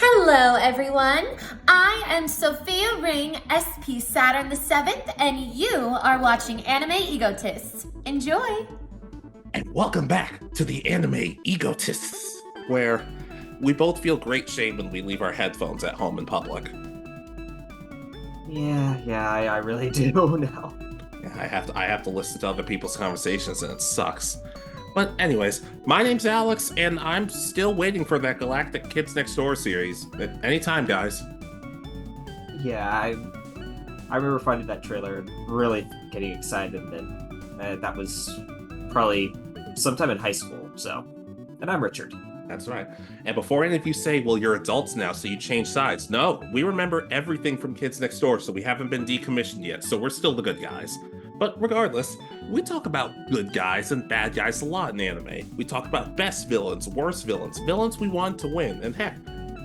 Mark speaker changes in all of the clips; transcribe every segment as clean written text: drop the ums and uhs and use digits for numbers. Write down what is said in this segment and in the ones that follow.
Speaker 1: Hello, everyone. I am Sophia Ring, SP Saturn the 7th, and you are watching Anime Egotists. Enjoy!
Speaker 2: And welcome back to the Anime Egotists, where we both feel great shame when we leave our headphones at home in public.
Speaker 3: I really do now.
Speaker 2: Yeah, I have to listen to other people's conversations and it sucks. But anyways, my name's Alex, and I'm still waiting for that Galactic Kids Next Door series. At any time, guys.
Speaker 3: Yeah, I remember finding that trailer and really getting excited, and that was probably sometime in high school. So, and I'm Richard.
Speaker 2: That's right. And before any of you say, well, you're adults now, so you change sides. No, we remember everything from Kids Next Door, so we haven't been decommissioned yet, so we're still the good guys. But regardless, we talk about good guys and bad guys a lot in anime. We talk about best villains, worst villains, villains we want to win, and heck,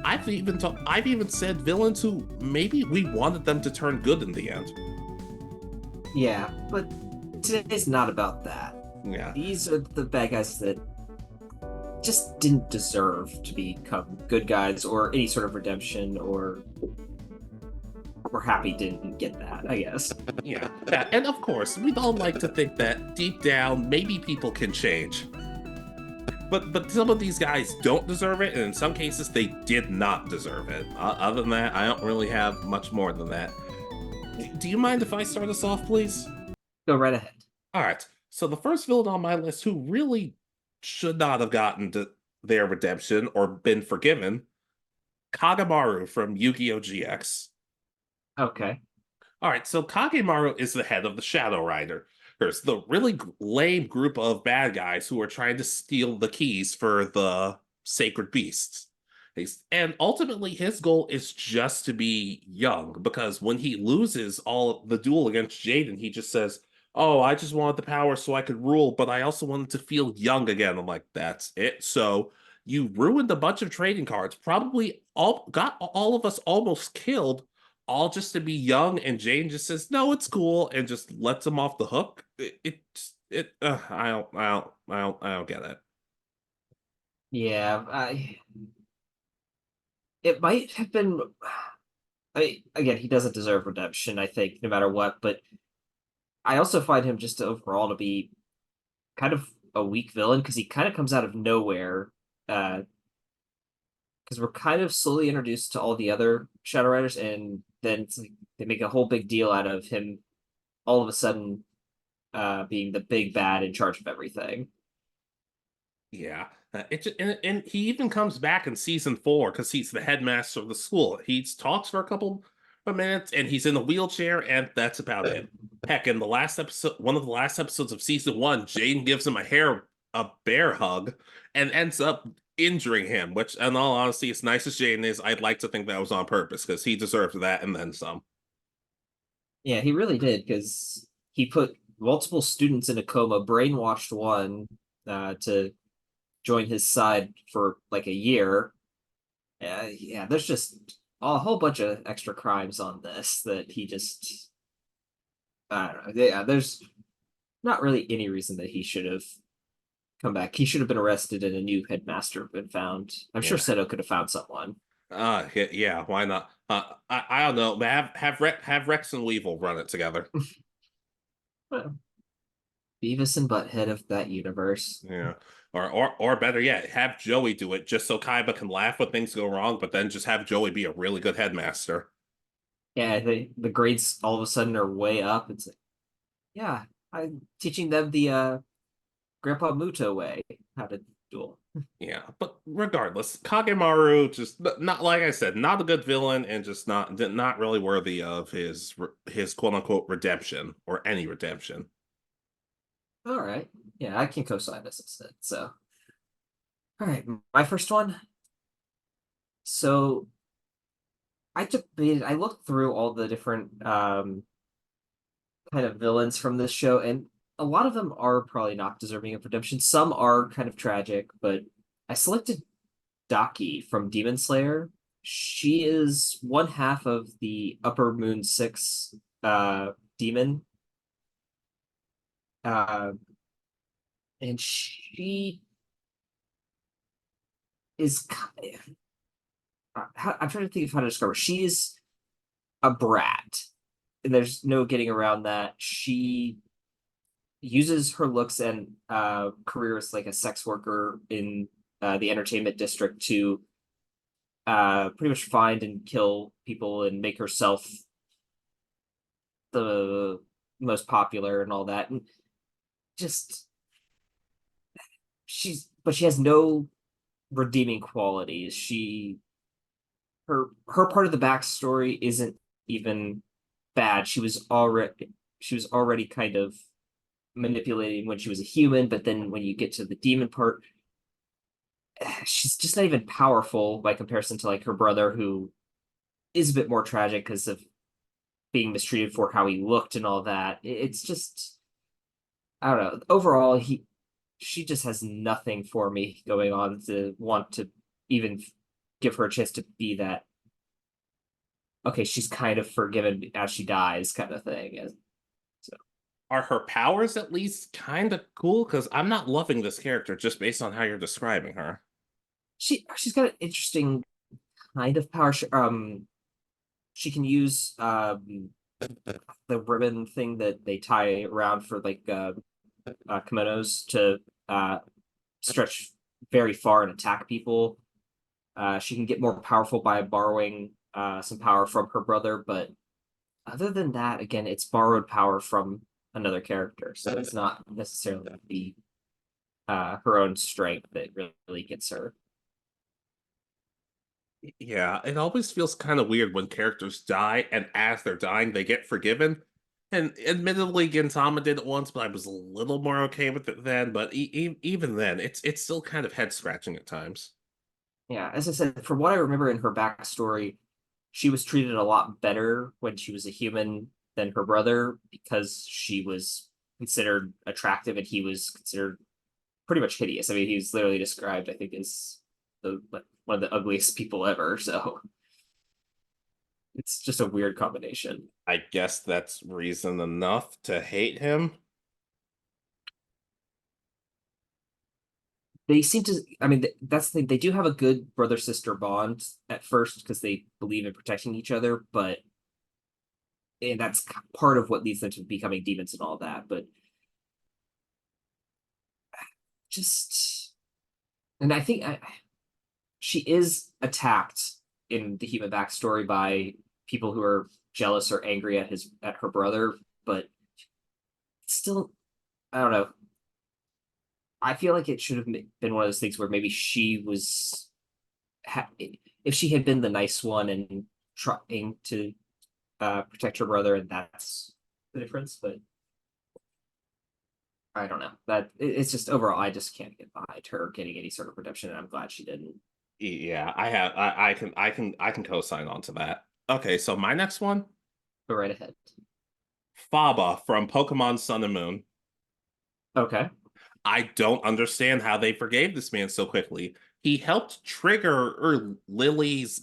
Speaker 2: I've even said villains who maybe we wanted them to turn good in the end.
Speaker 3: Yeah, but today's not about that.
Speaker 2: Yeah.
Speaker 3: These are the bad guys that just didn't deserve to become good guys or any sort of redemption, or we're happy didn't get that, I guess.
Speaker 2: Yeah, and of course, we'd all like to think that deep down, maybe people can change. But some of these guys don't deserve it, and in some cases, they did not deserve it. Other than that, I don't really have much more than that. Do you mind if I start us off, please?
Speaker 3: Go right ahead.
Speaker 2: All right. So the first villain on my list who really should not have gotten to their redemption or been forgiven, Kagemaru from Yu-Gi-Oh! GX.
Speaker 3: Okay.
Speaker 2: All right, so Kagemaru is the head of the Shadow Rider. There's the really lame group of bad guys who are trying to steal the keys for the sacred beasts. And ultimately, his goal is just to be young because when he loses all the duel against Jaden, he just says, "Oh, I just wanted the power so I could rule, but I also wanted to feel young again." I'm like, "That's it." So you ruined a bunch of trading cards, probably got all of us almost killed, all just to be young. And Jane just says, "No, it's cool," and just lets him off the hook. I don't get it.
Speaker 3: Yeah, it might have been. Again, he doesn't deserve redemption, I think, no matter what. But I also find him just overall to be kind of a weak villain because he kind of comes out of nowhere. Because we're kind of slowly introduced to all the other Shadow Riders, and then it's like they make a whole big deal out of him all of a sudden being the big bad in charge of everything.
Speaker 2: Yeah, and he even comes back in season 4 because he's the headmaster of the school. He talks for a couple of minutes, and he's in a wheelchair, and that's about it. Heck, in the last episode, one of the last episodes of season 1, Jane gives him a bear hug, and ends up injuring him. Which, in all honesty, as nice as Jane is, I'd like to think that was on purpose because he deserved that and then some.
Speaker 3: Yeah, he really did because he put multiple students in a coma, brainwashed one to join his side for like a year. Yeah, there's just a whole bunch of extra crimes on this that he just. I don't know. Yeah, there's not really any reason that he should have come back. He should have been arrested and a new headmaster been found. I'm sure
Speaker 2: Yeah.
Speaker 3: Seto could have found someone.
Speaker 2: Yeah, why not? I don't know. Have Rex and Weevil run it together.
Speaker 3: Well, Beavis and Butthead of that universe.
Speaker 2: Yeah. Or better yet, have Joey do it just so Kaiba can laugh when things go wrong, but then just have Joey be a really good headmaster.
Speaker 3: Yeah, the grades all of a sudden are way up. It's like, yeah, I'm teaching them the Grandpa Muto way how to duel.
Speaker 2: Yeah, but regardless, Kagemaru just not like I said, not a good villain and just not really worthy of his quote unquote redemption or any redemption.
Speaker 3: All right. Yeah, I can co-sign this instead. So, all right, my first one. So I looked through all the different kind of villains from this show, and a lot of them are probably not deserving of redemption. Some are kind of tragic, but I selected Daki from Demon Slayer. She is one half of the Upper Moon Six demon. Uh, and she is I'm trying to think of how to describe her. She's a brat, and there's no getting around that. She uses her looks and career as like a sex worker in the entertainment district to pretty much find and kill people and make herself the most popular and all that. And just she has no redeeming qualities. Her part of the backstory isn't even bad. She was already kind of manipulating when she was a human, but then when you get to the demon part, she's just not even powerful by comparison to like her brother, who is a bit more tragic because of being mistreated for how he looked and all that. It's just, I don't know. Overall, she just has nothing for me going on to want to even give her a chance to be that. Okay, she's kind of forgiven as she dies, kind of thing. So
Speaker 2: Are her powers at least kind of cool? Because I'm not loving this character just based on how you're describing her.
Speaker 3: she's got an interesting kind of power. She can use the ribbon thing that they tie around for like kimonos to stretch very far and attack people. She can get more powerful by borrowing some power from her brother, but other than that, again, it's borrowed power from another character, so it's not necessarily the her own strength that really gets her.
Speaker 2: Yeah, it always feels kind of weird when characters die, and as they're dying, they get forgiven. And admittedly, Gintama did it once, but I was a little more okay with it then. But even then, it's still kind of head scratching at times.
Speaker 3: Yeah, as I said, from what I remember in her backstory, she was treated a lot better when she was a human than her brother because she was considered attractive and he was considered pretty much hideous. I mean, he was literally described, I think, as one of the ugliest people ever. So it's just a weird combination.
Speaker 2: I guess that's reason enough to hate him.
Speaker 3: They seem to, I mean, that's the thing. They do have a good brother sister bond at first because they believe in protecting each other, but and that's part of what leads them to becoming demons and all that. But just, and I think she is attacked in the human backstory by people who are jealous or angry at her brother, but still, I don't know. I feel like it should have been one of those things where maybe if she had been the nice one and trying to protect her brother, and that's the difference. But I don't know. It's just overall, I just can't get behind her getting any sort of redemption, and I'm glad she didn't.
Speaker 2: Yeah, I can co-sign on to that. Okay, so my next one,
Speaker 3: Go right ahead.
Speaker 2: Faba from Pokemon Sun and Moon.
Speaker 3: Okay.
Speaker 2: I don't understand how they forgave this man so quickly. He helped trigger Lily's.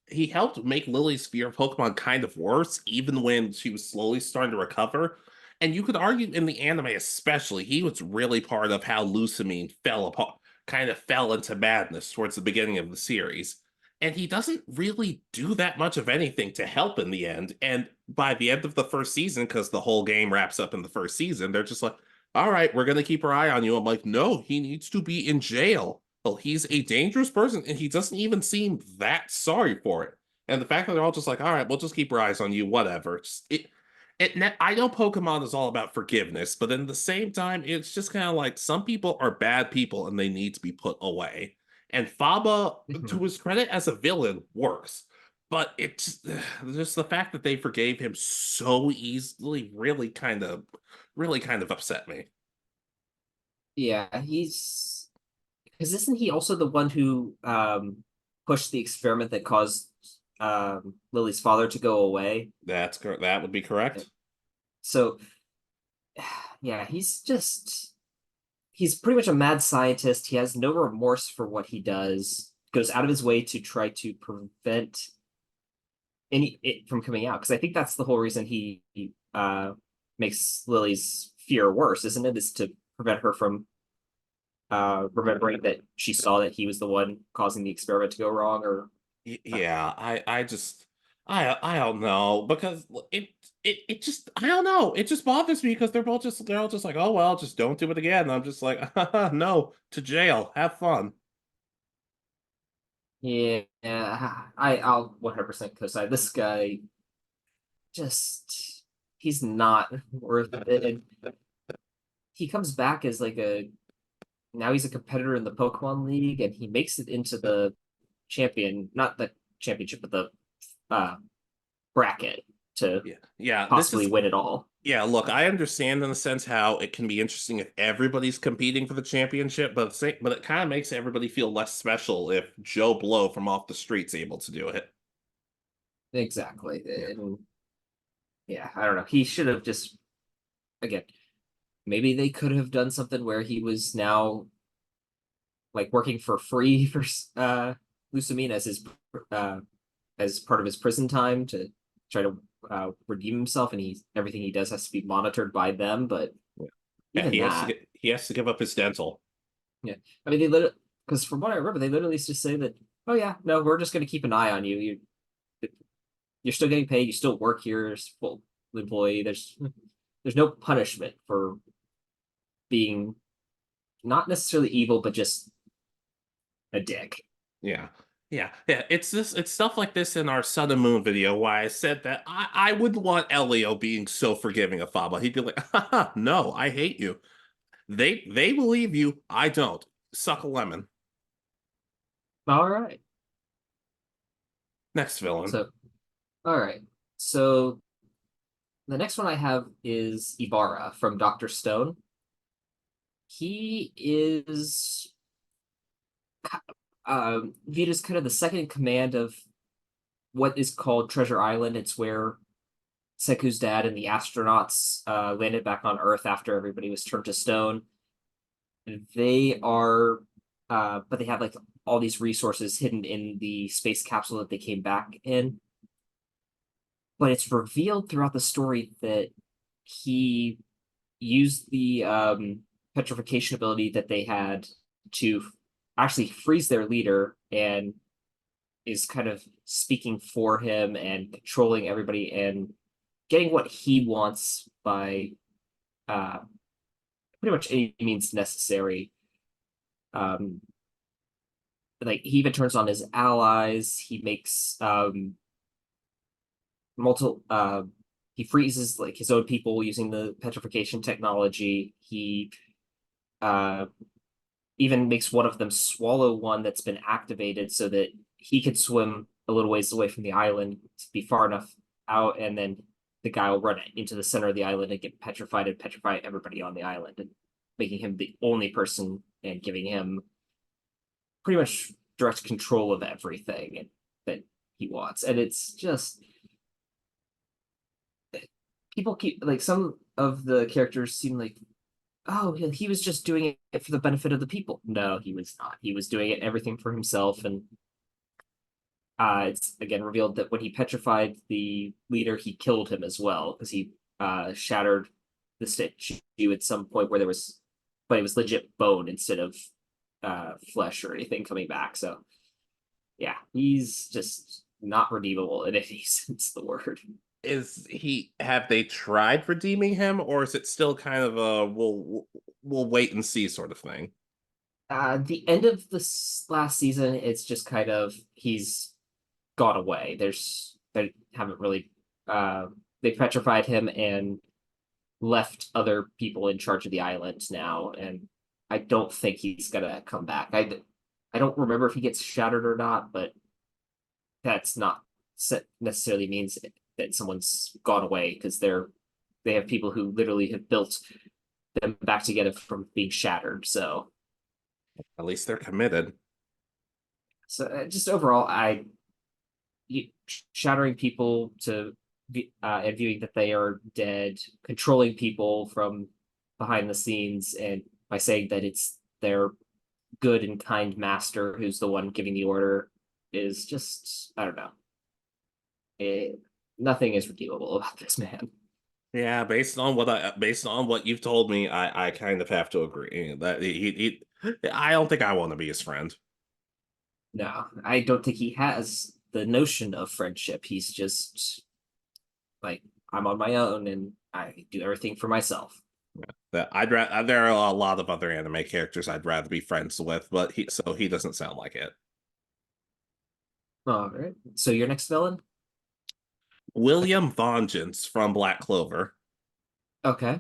Speaker 2: He helped make Lily's fear of Pokemon kind of worse, even when she was slowly starting to recover. And you could argue in the anime, especially, he was really part of how Lusamine fell apart, kind of fell into madness towards the beginning of the series. And he doesn't really do that much of anything to help in the end. And by the end of the first season, because the whole game wraps up in the first season, they're just like, all right, we're going to keep our eye on you. I'm like, no, he needs to be in jail. Well, he's a dangerous person and he doesn't even seem that sorry for it. And the fact that they're all just like, all right, we'll just keep our eyes on you, whatever. I know Pokemon is all about forgiveness, but in the same time, it's just kind of like some people are bad people and they need to be put away. And Faba, to his credit as a villain, works. But it's just the fact that they forgave him so easily really kind of upset me.
Speaker 3: Yeah, because isn't he also the one who pushed the experiment that caused Lily's father to go away?
Speaker 2: That's correct. That would be correct.
Speaker 3: So yeah, he's pretty much a mad scientist. He has no remorse for what he does. Goes out of his way to try to prevent it from coming out. Because I think that's the whole reason he makes Lily's fear worse, isn't it? Is to prevent her from remembering that she saw that he was the one causing the experiment to go wrong, or
Speaker 2: Yeah, I just I don't know because it just I don't know. It just bothers me because they're all just like, "Oh well, just don't do it again." And I'm just like, "No, to jail. Have fun."
Speaker 3: Yeah, I'll 100% co-sign. This guy just he's not worth it. And he comes back as like a now he's a competitor in the Pokemon League, and he makes it into the not the championship, but the uh, bracket to
Speaker 2: Yeah. Yeah, this
Speaker 3: possibly
Speaker 2: is
Speaker 3: win it all.
Speaker 2: yeah, look, I understand in a sense how it can be interesting if everybody's competing for the championship, but it kind of makes everybody feel less special if Joe Blow from off the street's able to do it.
Speaker 3: Exactly.
Speaker 2: Yeah.
Speaker 3: And yeah, I don't know. He should have just again, maybe they could have done something where he was now like working for free for Lusamine uh as part of his prison time to try to redeem himself, and everything he does has to be monitored by them. But
Speaker 2: Yeah, yeah,
Speaker 3: even that,
Speaker 2: he has to give up his dental.
Speaker 3: yeah, I mean they literally because from what I remember, they literally just say that, oh yeah, no, we're just going to keep an eye on you. You're still getting paid. You still work here as full employee. There's no punishment for being not necessarily evil, but just a dick.
Speaker 2: Yeah. Yeah. It's stuff like this in our Sun and Moon video why I said that I wouldn't want Elio being so forgiving of Faba. He'd be like, haha, no, I hate you. They believe you, I don't. Suck a lemon.
Speaker 3: All right.
Speaker 2: Next villain.
Speaker 3: So, all right. So the next one I have is Ibara from Dr. Stone. He is viewed as kind of the second in command of what is called Treasure Island. It's where Seku's dad and the astronauts landed back on Earth after everybody was turned to stone. They are, but they have like all these resources hidden in the space capsule that they came back in. But it's revealed throughout the story that he used the petrification ability that they had to actually freeze their leader and is kind of speaking for him and controlling everybody and getting what he wants by uh, pretty much any means necessary. Um, like he even turns on his allies. He makes multiple. He freezes like his own people using the petrification technology. He uh, even makes one of them swallow one that's been activated so that he could swim a little ways away from the island to be far enough out, and then the guy will run into the center of the island and get petrified and petrify everybody on the island, and making him the only person and giving him pretty much direct control of everything that he wants. And it's just people keep like some of the characters seem like, oh, he was just doing it for the benefit of the people. No, he was not. He was doing it everything for himself. And it's again revealed that when he petrified the leader, he killed him as well because he shattered the statue at some point where but it was legit bone instead of flesh or anything coming back. So yeah, he's just not redeemable in any sense of the word.
Speaker 2: Have they tried redeeming him, or is it still kind of a we'll wait and see sort of thing?
Speaker 3: The end of this last season, it's just kind of he's gone away. They haven't really they petrified him and left other people in charge of the island now, and I don't think he's gonna come back. I don't remember if he gets shattered or not, but that's not necessarily means that someone's gone away because they have people who literally have built them back together from being shattered. So
Speaker 2: At least they're committed.
Speaker 3: just overall, shattering people to and viewing that they are dead, controlling people from behind the scenes, and by saying that it's their good and kind master who's the one giving the order is just I don't know. Nothing is redeemable about this man.
Speaker 2: Yeah, based on what you've told me, I kind of have to agree that he I don't think I want to be his friend.
Speaker 3: No, I don't think he has the notion of friendship. He's just like, I'm on my own and I do everything for myself.
Speaker 2: That I'd rather there are a lot of other anime characters I'd rather be friends with, but he doesn't sound like it.
Speaker 3: All right. So your next villain?
Speaker 2: William Vangeance from Black Clover.
Speaker 3: Okay.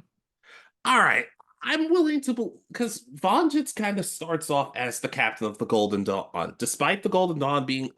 Speaker 2: All right. I'm willing to, because Vangeance kind of starts off as the captain of the Golden Dawn. Despite the Golden Dawn being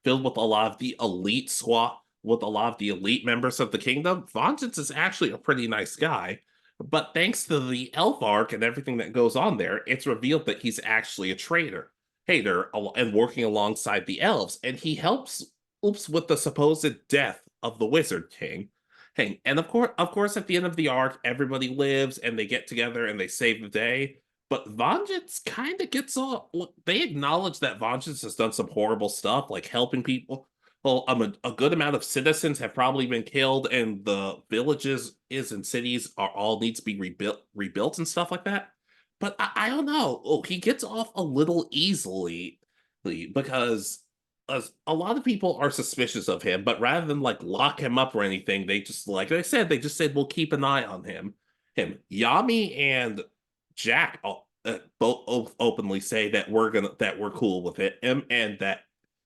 Speaker 2: filled with a lot of the elite squad, with a lot of the elite members of the kingdom, Vangeance is actually a pretty nice guy. But thanks to the elf arc and everything that goes on there, it's revealed that he's actually a traitor, and working alongside the elves, and he helps oops with the supposed death of the Wizard King. Hey, and of course, at the end of the arc, everybody lives and they get together and they save the day. But Vangeance kind of gets all. They acknowledge that Vangeance has done some horrible stuff, like helping people. Well, a good amount of citizens have probably been killed, and the villages is and cities are all need to be rebuilt and stuff like that. But I don't know. Oh, he gets off a little easily because a lot of people are suspicious of him, but rather than like lock him up or anything, they just like I said, they just said we'll keep an eye on him. Yami and Jack both openly say that we're cool with it, and that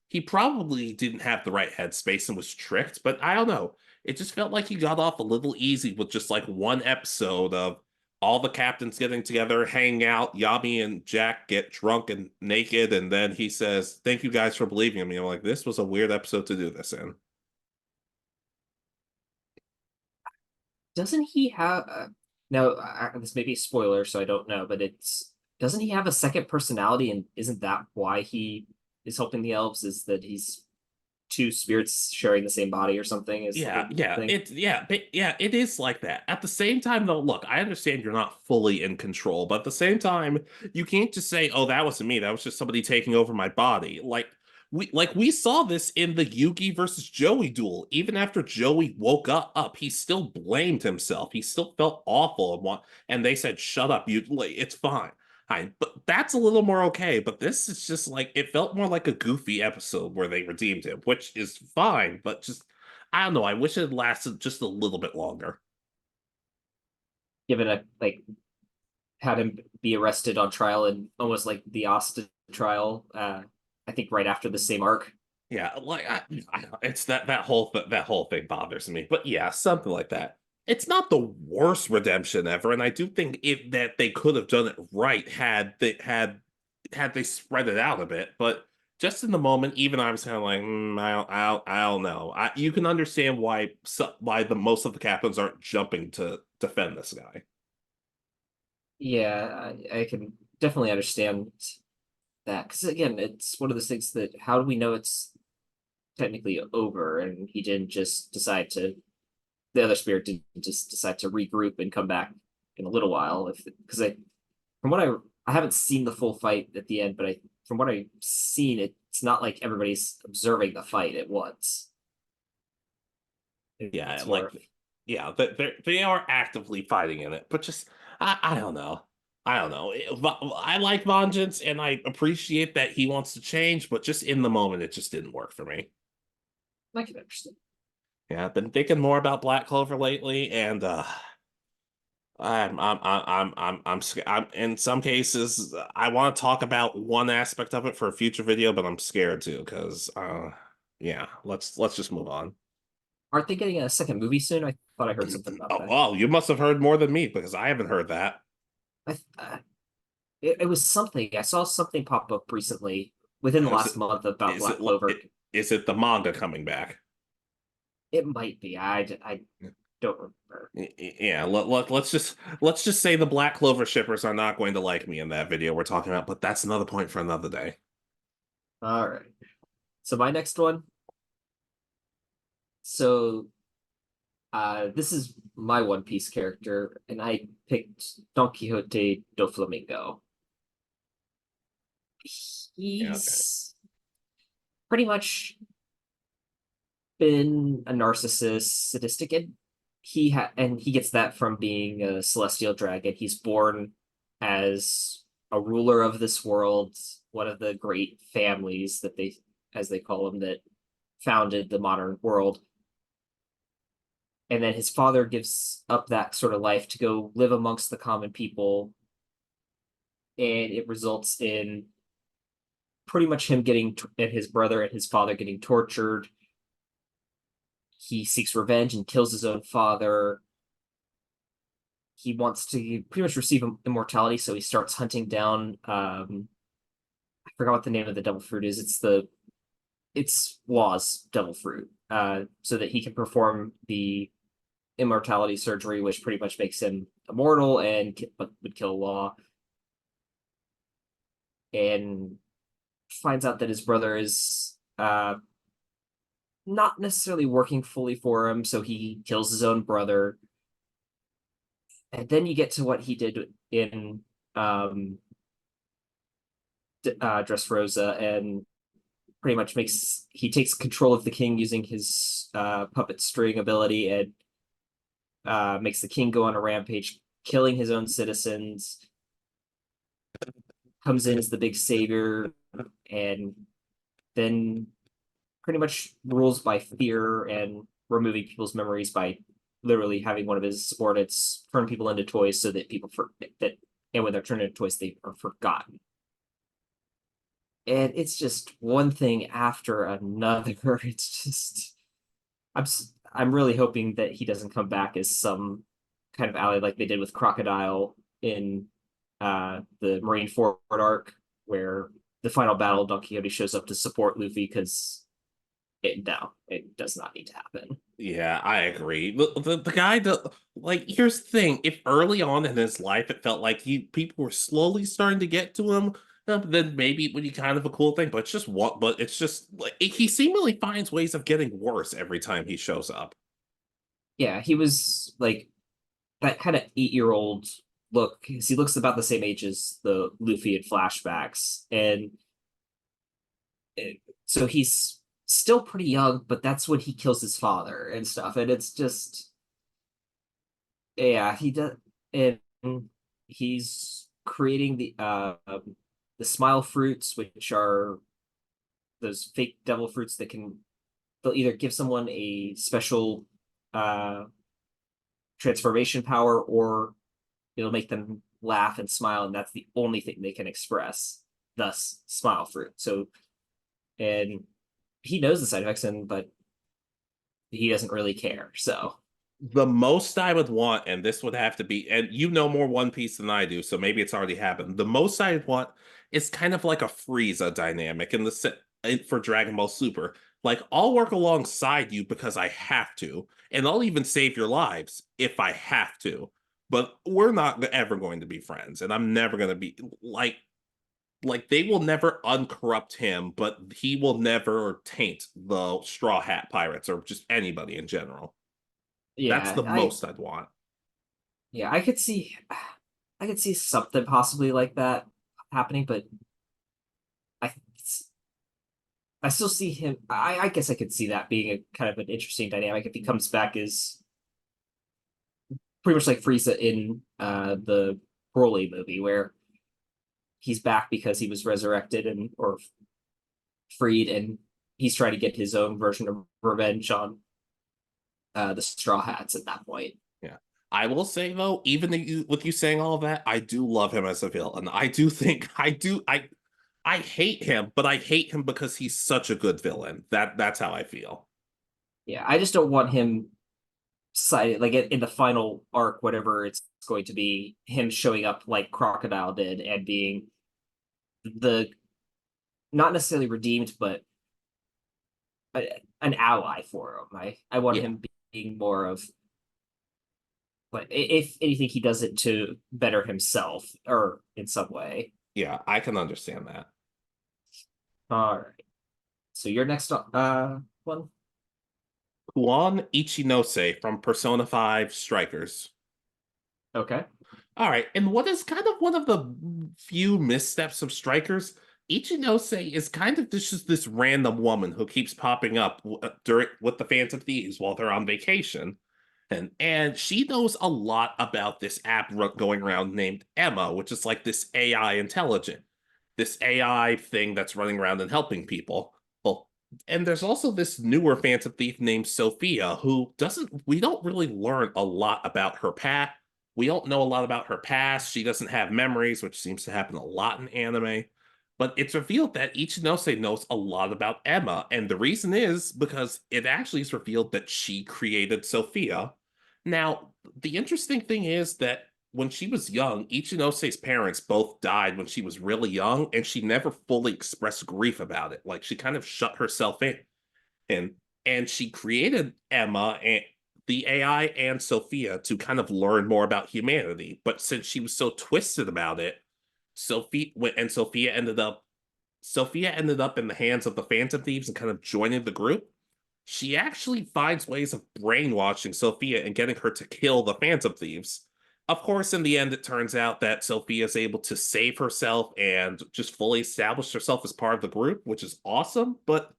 Speaker 2: he probably didn't have the right headspace and was tricked. But I don't know. It just felt like he got off a little easy with just like one episode of all the captains getting together, hanging out. Yami and Jack get drunk and naked, and then he says, "Thank you guys for believing in me." I'm like, this was a weird episode to do this in.
Speaker 3: Doesn't he have now this may be a spoiler, so I don't know, but it's doesn't he have a second personality, and isn't that why he is helping the elves? Is that he's two spirits sharing the same body or something is the
Speaker 2: Yeah,
Speaker 3: whole
Speaker 2: yeah,
Speaker 3: thing?
Speaker 2: it is like that. At the same time, though, look, I understand you're not fully in control, but at the same time, you can't just say, "Oh, that wasn't me. That was just somebody taking over my body." We saw this in the Yugi versus Joey duel. Even after Joey woke up, he still blamed himself. He still felt awful and they said, "Shut up, you. Like, it's fine." But that's a little more okay. But this is just like it felt more like a goofy episode where they redeemed him, which is fine, but just I don't know. I wish it had lasted just a little bit longer.
Speaker 3: Given a like had him be arrested on trial and almost like the Austin trial, I think right after the same arc.
Speaker 2: Yeah, like it's that whole thing bothers me. But yeah, something like that. It's not the worst redemption ever, and I do think if that they could have done it right had they spread it out a bit. But just in the moment, even I was kind of like, I don't know. You can understand why the most of the captains aren't jumping to defend this guy.
Speaker 3: Yeah, I can definitely understand that because again, it's one of those things that how do we know it's technically over and he didn't just decide to the other spirit didn't just decide to regroup and come back in a little while if because I from what I haven't seen the full fight at the end, but I from what I've seen it's not like everybody's observing the fight at once.
Speaker 2: Yeah,
Speaker 3: It's
Speaker 2: like
Speaker 3: more
Speaker 2: yeah, they are actively fighting in it, but just I don't know. I don't know. I like Vengeance and I appreciate that he wants to change, but just in the moment, it just didn't work for me.
Speaker 3: I can understand.
Speaker 2: Yeah, I've been thinking more about Black Clover lately, and I'm in some cases I want to talk about one aspect of it for a future video, but I'm scared too because yeah, let's just move on.
Speaker 3: Aren't they getting a second movie soon? I thought I heard something about
Speaker 2: Oh,
Speaker 3: that.
Speaker 2: well, you must have heard more than me because I haven't heard that.
Speaker 3: It was something. I saw something pop up recently within the
Speaker 2: Is
Speaker 3: last
Speaker 2: it
Speaker 3: month about
Speaker 2: is
Speaker 3: Black Clover.
Speaker 2: is it the manga coming back?
Speaker 3: It might be. I don't remember.
Speaker 2: Yeah, let's just say the Black Clover shippers are not going to like me in that video we're talking about, but that's another point for another day.
Speaker 3: All right. So my next one. So this is my One Piece character, and I picked Donquixote Doflamingo.
Speaker 2: Yeah, okay.
Speaker 3: He's pretty much been a narcissist, sadistic, and he gets that from being a celestial dragon. He's born as a ruler of this world, one of the great families that they, as they call them, that founded the modern world. And then his father gives up that sort of life to go live amongst the common people. And it results in pretty much him getting, and his brother and his father getting tortured. He seeks revenge and kills his own father. He wants to pretty much receive immortality, so he starts hunting down. I forgot what the name of the devil fruit is. It's Law's devil fruit, so that he can perform the immortality surgery, which pretty much makes him immortal and would kill Law. And finds out that his brother is not necessarily working fully for him, so he kills his own brother. And then you get to what he did in Dressrosa, and pretty much he takes control of the king using his puppet string ability, and makes the king go on a rampage, killing his own citizens. Comes in as the big savior, and then pretty much rules by fear and removing people's memories by literally having one of his subordinates turn people into toys so that people and when they're turned into toys, they are forgotten. And it's just one thing after another. It's just I'm really hoping that he doesn't come back as some kind of ally like they did with Crocodile in the Marineford arc, where the final battle Don Quixote shows up to support Luffy, because it does not need to happen.
Speaker 2: Yeah, I agree. The guy here's the thing. If early on in his life it felt like people were slowly starting to get to him, then maybe it would be kind of a cool thing. But it's just like he seemingly finds ways of getting worse every time he shows up.
Speaker 3: Yeah, he was like that kind of 8-year-old look, because he looks about the same age as the Luffy in flashbacks, and so he's still pretty young, but that's when he kills his father and stuff, and it's just, yeah, he does, and he's creating the smile fruits, which are those fake devil fruits that they'll either give someone a special transformation power, or it'll make them laugh and smile, and that's the only thing they can express, thus smile fruit. So, and he knows the side effects, but he doesn't really care. So
Speaker 2: The most I would want, and this would have to be, and you know more One Piece than I do, so maybe it's already happened. The most I'd want is kind of like a Frieza dynamic for Dragon Ball Super. Like, I'll work alongside you because I have to, and I'll even save your lives if I have to. But we're not ever going to be friends, and I'm never going to be like they will never uncorrupt him, but he will never taint the Straw Hat Pirates or just anybody in general. That's
Speaker 3: yeah,
Speaker 2: the most I'd want.
Speaker 3: I could see something possibly like that happening, but I I still see him. I guess I could see that being a kind of an interesting dynamic if he comes back as pretty much like Frieza in the Broly movie, where he's back because he was resurrected or freed, and he's trying to get his own version of revenge on the Straw Hats at that point.
Speaker 2: Yeah. I will say though, even with you saying all that, I do love him as a villain. I do think I hate him, but I hate him because he's such a good villain. That's how I feel.
Speaker 3: Yeah, I just don't want him cited like in the final arc, whatever it's going to be, him showing up like Crocodile did and being the not necessarily redeemed, but an ally for him. I want him being more of, like, if anything, he does it to better himself or in some way.
Speaker 2: Yeah, I can understand that.
Speaker 3: All right. So your next one.
Speaker 2: Kuon Ichinose from Persona 5 Strikers.
Speaker 3: Okay.
Speaker 2: All right, and what is kind of one of the few missteps of Strikers, Ichinose is kind of just this random woman who keeps popping up during with the Phantom Thieves while they're on vacation. And she knows a lot about this app going around named Emma, which is like this AI intelligent, this AI thing that's running around and helping people. Well, and there's also this newer Phantom Thief named Sophia, who doesn't, we don't really learn a lot about her past. We don't know a lot about her past. She doesn't have memories, which seems to happen a lot in anime. But it's revealed that Ichinose knows a lot about Emma, and the reason is because it actually is revealed that she created Sophia. Now, the interesting thing is that when she was young, Ichinose's parents both died when she was really young, and she never fully expressed grief about it. Like she kind of shut herself in. And and she created Emma and the AI and Sophia to kind of learn more about humanity. But since she was so twisted about it, Sophia ended up in the hands of the Phantom Thieves and kind of joining the group. She actually finds ways of brainwashing Sophia and getting her to kill the Phantom Thieves. Of course, in the end, it turns out that Sophia is able to save herself and just fully establish herself as part of the group, which is awesome. But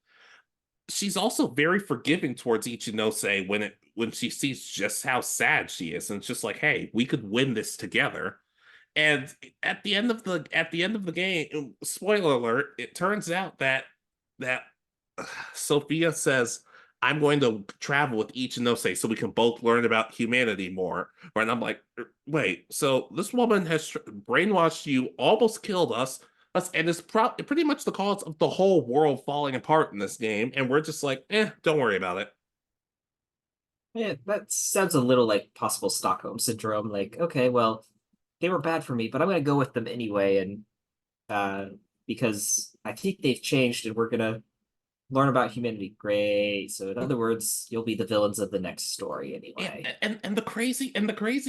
Speaker 2: she's also very forgiving towards Ichinose when she sees just how sad she is, and it's just like, hey, we could win this together. And at the end of the game, spoiler alert, it turns out that Sophia says, I'm going to travel with Ichinose so we can both learn about humanity more. And I'm like, wait, so this woman has brainwashed you, almost killed us, and is pretty much the cause of the whole world falling apart in this game. And we're just like, don't worry about it.
Speaker 3: Yeah, that sounds a little like possible Stockholm syndrome. Like, okay, well, they were bad for me, but I'm gonna go with them anyway, and because I think they've changed, and we're gonna learn about humanity. Great. So in other words, you'll be the villains of the next story anyway.
Speaker 2: And the crazy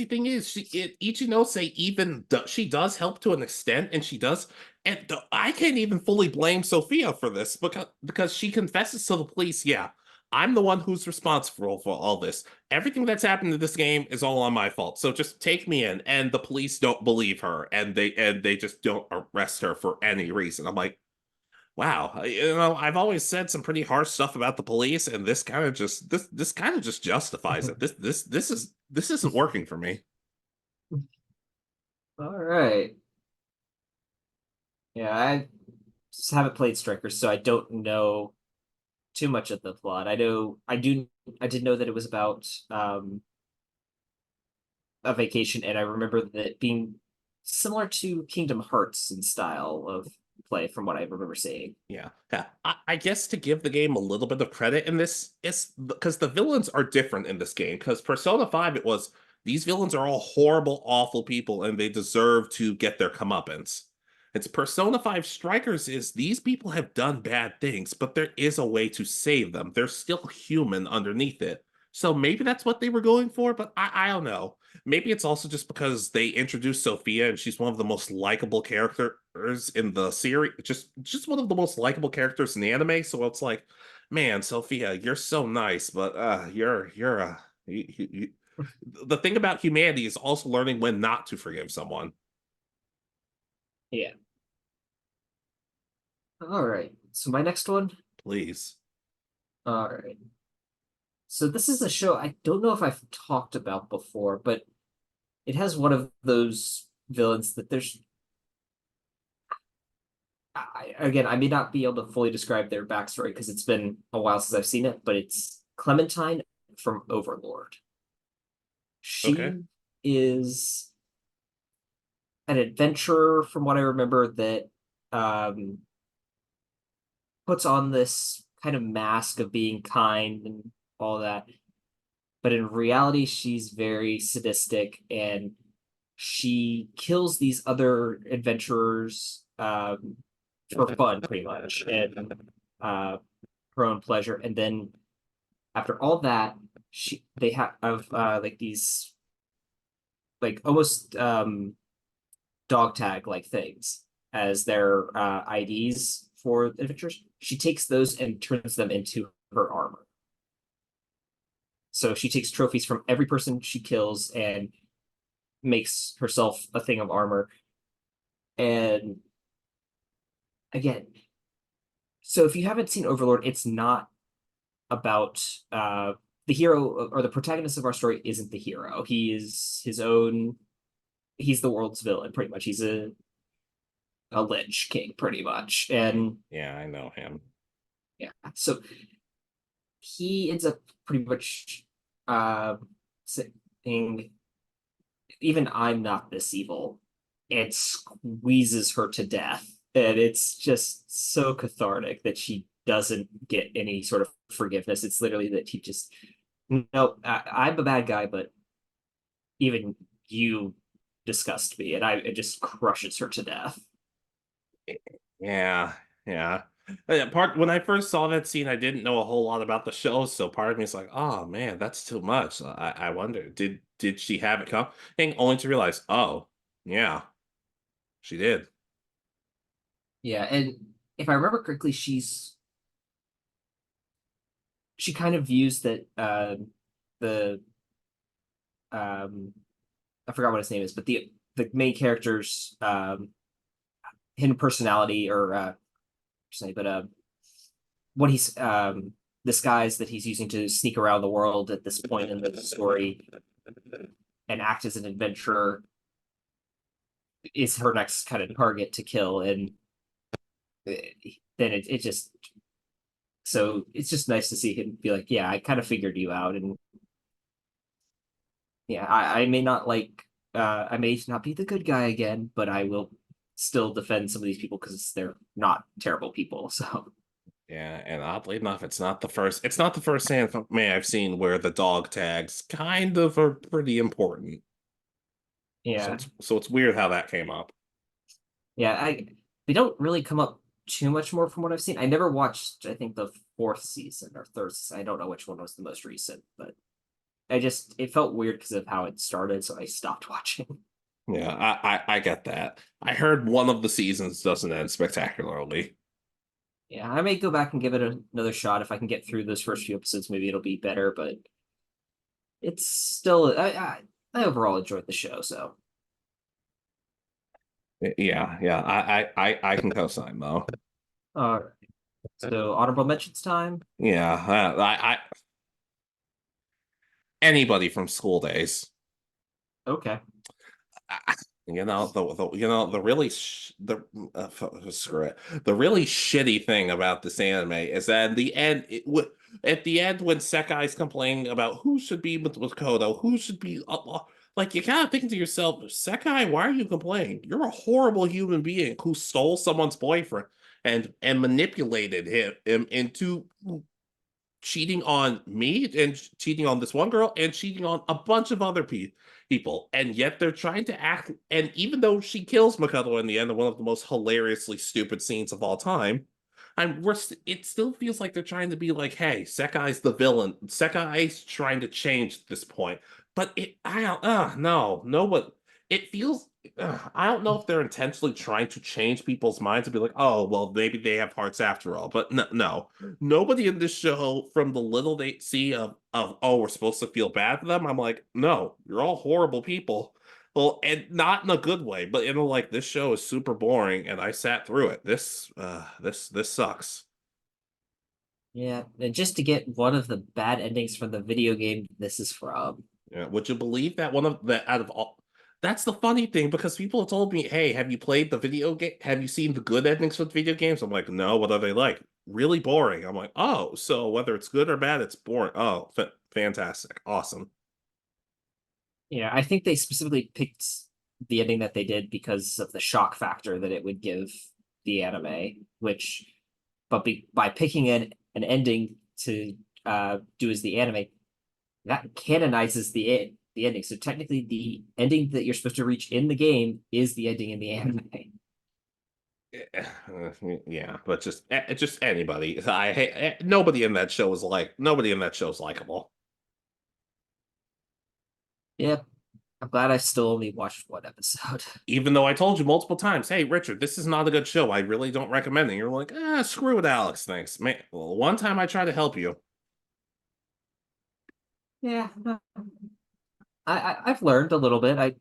Speaker 2: thing is, Ichinose she does help to an extent, and she does, and I can't even fully blame Sophia for this because she confesses to the police, yeah, I'm the one who's responsible for all this. Everything that's happened in this game is all on my fault. So just take me in. And the police don't believe her, and they just don't arrest her for any reason. I'm like, wow, I've always said some pretty harsh stuff about the police, and this kind of just justifies it. This isn't working for me.
Speaker 3: All right. Yeah, I just haven't played Strikers, so I don't know too much of the plot. I did know that it was about a vacation, and I remember that being similar to Kingdom Hearts in style of play, from what I remember seeing.
Speaker 2: Yeah, yeah. I guess to give the game a little bit of credit in this, it's because the villains are different in this game. Because Persona 5, it was these villains are all horrible, awful people, and they deserve to get their comeuppance. It's Persona 5 Strikers is these people have done bad things, but there is a way to save them. They're still human underneath it. So maybe that's what they were going for, but I don't know. Maybe it's also just because they introduced Sophia and she's one of the most likable characters in the series, just one of the most likable characters in the anime. So it's like, man, Sophia, you're so nice, but you're the thing about humanity is also learning when not to forgive someone.
Speaker 3: Yeah. All right. So my next one.
Speaker 2: Please.
Speaker 3: All right. So this is a show I don't know if I've talked about before, but it has one of those villains that there's. Again, I may not be able to fully describe their backstory because it's been a while since I've seen it, but it's Clementine from Overlord.
Speaker 2: Okay.
Speaker 3: She is an adventurer, from what I remember, that um, puts on this kind of mask of being kind and all that. But in reality, she's very sadistic, and she kills these other adventurers for fun, pretty much, and her own pleasure. And then after all that, they have like these like almost dog tag like things as their IDs for adventures. She takes those and turns them into her armor. So she takes trophies from every person she kills and makes herself a thing of armor. And again, so if you haven't seen Overlord, it's not about the hero or the protagonist of our story isn't the hero. He is his own. He's the world's villain, pretty much. He's a lich king, pretty much, and
Speaker 2: Yeah, I know him.
Speaker 3: yeah. So he ends up pretty much saying, "Even I'm not this evil," and squeezes her to death, and it's just so cathartic that she doesn't get any sort of forgiveness. It's literally that he just, no, I'm a bad guy, but even you disgust me, and it just crushes her to death.
Speaker 2: Yeah, yeah. Part when I first saw that scene, I didn't know a whole lot about the show, so part of me is like, "Oh man, that's too much." I wonder, did she have it coming? Only to realize, oh, yeah, she did.
Speaker 3: Yeah, and if I remember correctly, she kind of views that the I forgot what his name is, but the main character's hidden personality or but what he's disguise that he's using to sneak around the world at this point in the story and act as an adventurer is her next kind of target to kill, and then it just, so it's just nice to see him be like, yeah, I kind of figured you out, and yeah, I may not like I may not be the good guy again, but I will still defend some of these people because they're not terrible people. So
Speaker 2: Yeah, and oddly enough, it's not the first anime I've seen where the dog tags kind of are pretty important.
Speaker 3: yeah,
Speaker 2: So it's weird how that came up.
Speaker 3: yeah, I they don't really come up too much more from what I've seen. I never watched, I think, the fourth season or third season. I don't know which one was the most recent, but it felt weird because of how it started, so I stopped watching.
Speaker 2: Yeah, I get that. I heard one of the seasons doesn't end spectacularly.
Speaker 3: Yeah, I may go back and give it another shot if I can get through those first few episodes. Maybe it'll be better, but it's still I overall enjoyed the show. So
Speaker 2: Yeah. I can co-sign though.
Speaker 3: all right, so honorable mentions time.
Speaker 2: Yeah, anybody from school days.
Speaker 3: Okay.
Speaker 2: The really screw it. The really shitty thing about this anime is that in the end, at the end when Sekai's complaining about who should be with Kodo, who should be like you kind of think to yourself, Sekai, why are you complaining? You're a horrible human being who stole someone's boyfriend and manipulated him into cheating on me and cheating on this one girl and cheating on a bunch of other people. And yet they're trying to act. And even though she kills Makoto in the end, one of the most hilariously stupid scenes of all time, it still feels like they're trying to be like, hey, Sekai's the villain. Sekai's trying to change this point. But I don't, no, but it feels, I don't know if they're intentionally trying to change people's minds and be like, oh, well, maybe they have hearts after all. But no, nobody in this show, from the little they see of oh, we're supposed to feel bad for them. I'm like, no, you're all horrible people. Well, and not in a good way, but in a like this show is super boring, and I sat through it. This sucks.
Speaker 3: Yeah, and just to get one of the bad endings from the video game this is from.
Speaker 2: Yeah, would you believe that one of the out of all? That's the funny thing because people have told me, "Hey, have you played the video game? Have you seen the good endings with video games?" I'm like, "No, what are they like? Really boring." I'm like, "Oh, so whether it's good or bad, it's boring." Oh, fantastic, awesome.
Speaker 3: Yeah, I think they specifically picked the ending that they did because of the shock factor that it would give the anime, which, by picking an ending to do as the anime, that canonizes the ending. So technically, the ending that you're supposed to reach in the game is the ending in the anime.
Speaker 2: Yeah, but just anybody. I hate nobody in that show is nobody in that show is likable.
Speaker 3: Yeah, I'm glad I still only watched one episode.
Speaker 2: Even though I told you multiple times, hey, Richard, this is not a good show. I really don't recommend it. You're like, screw it, Alex. Thanks, man. Well, one time I tried to help you.
Speaker 3: Yeah, no, I've learned a little bit. If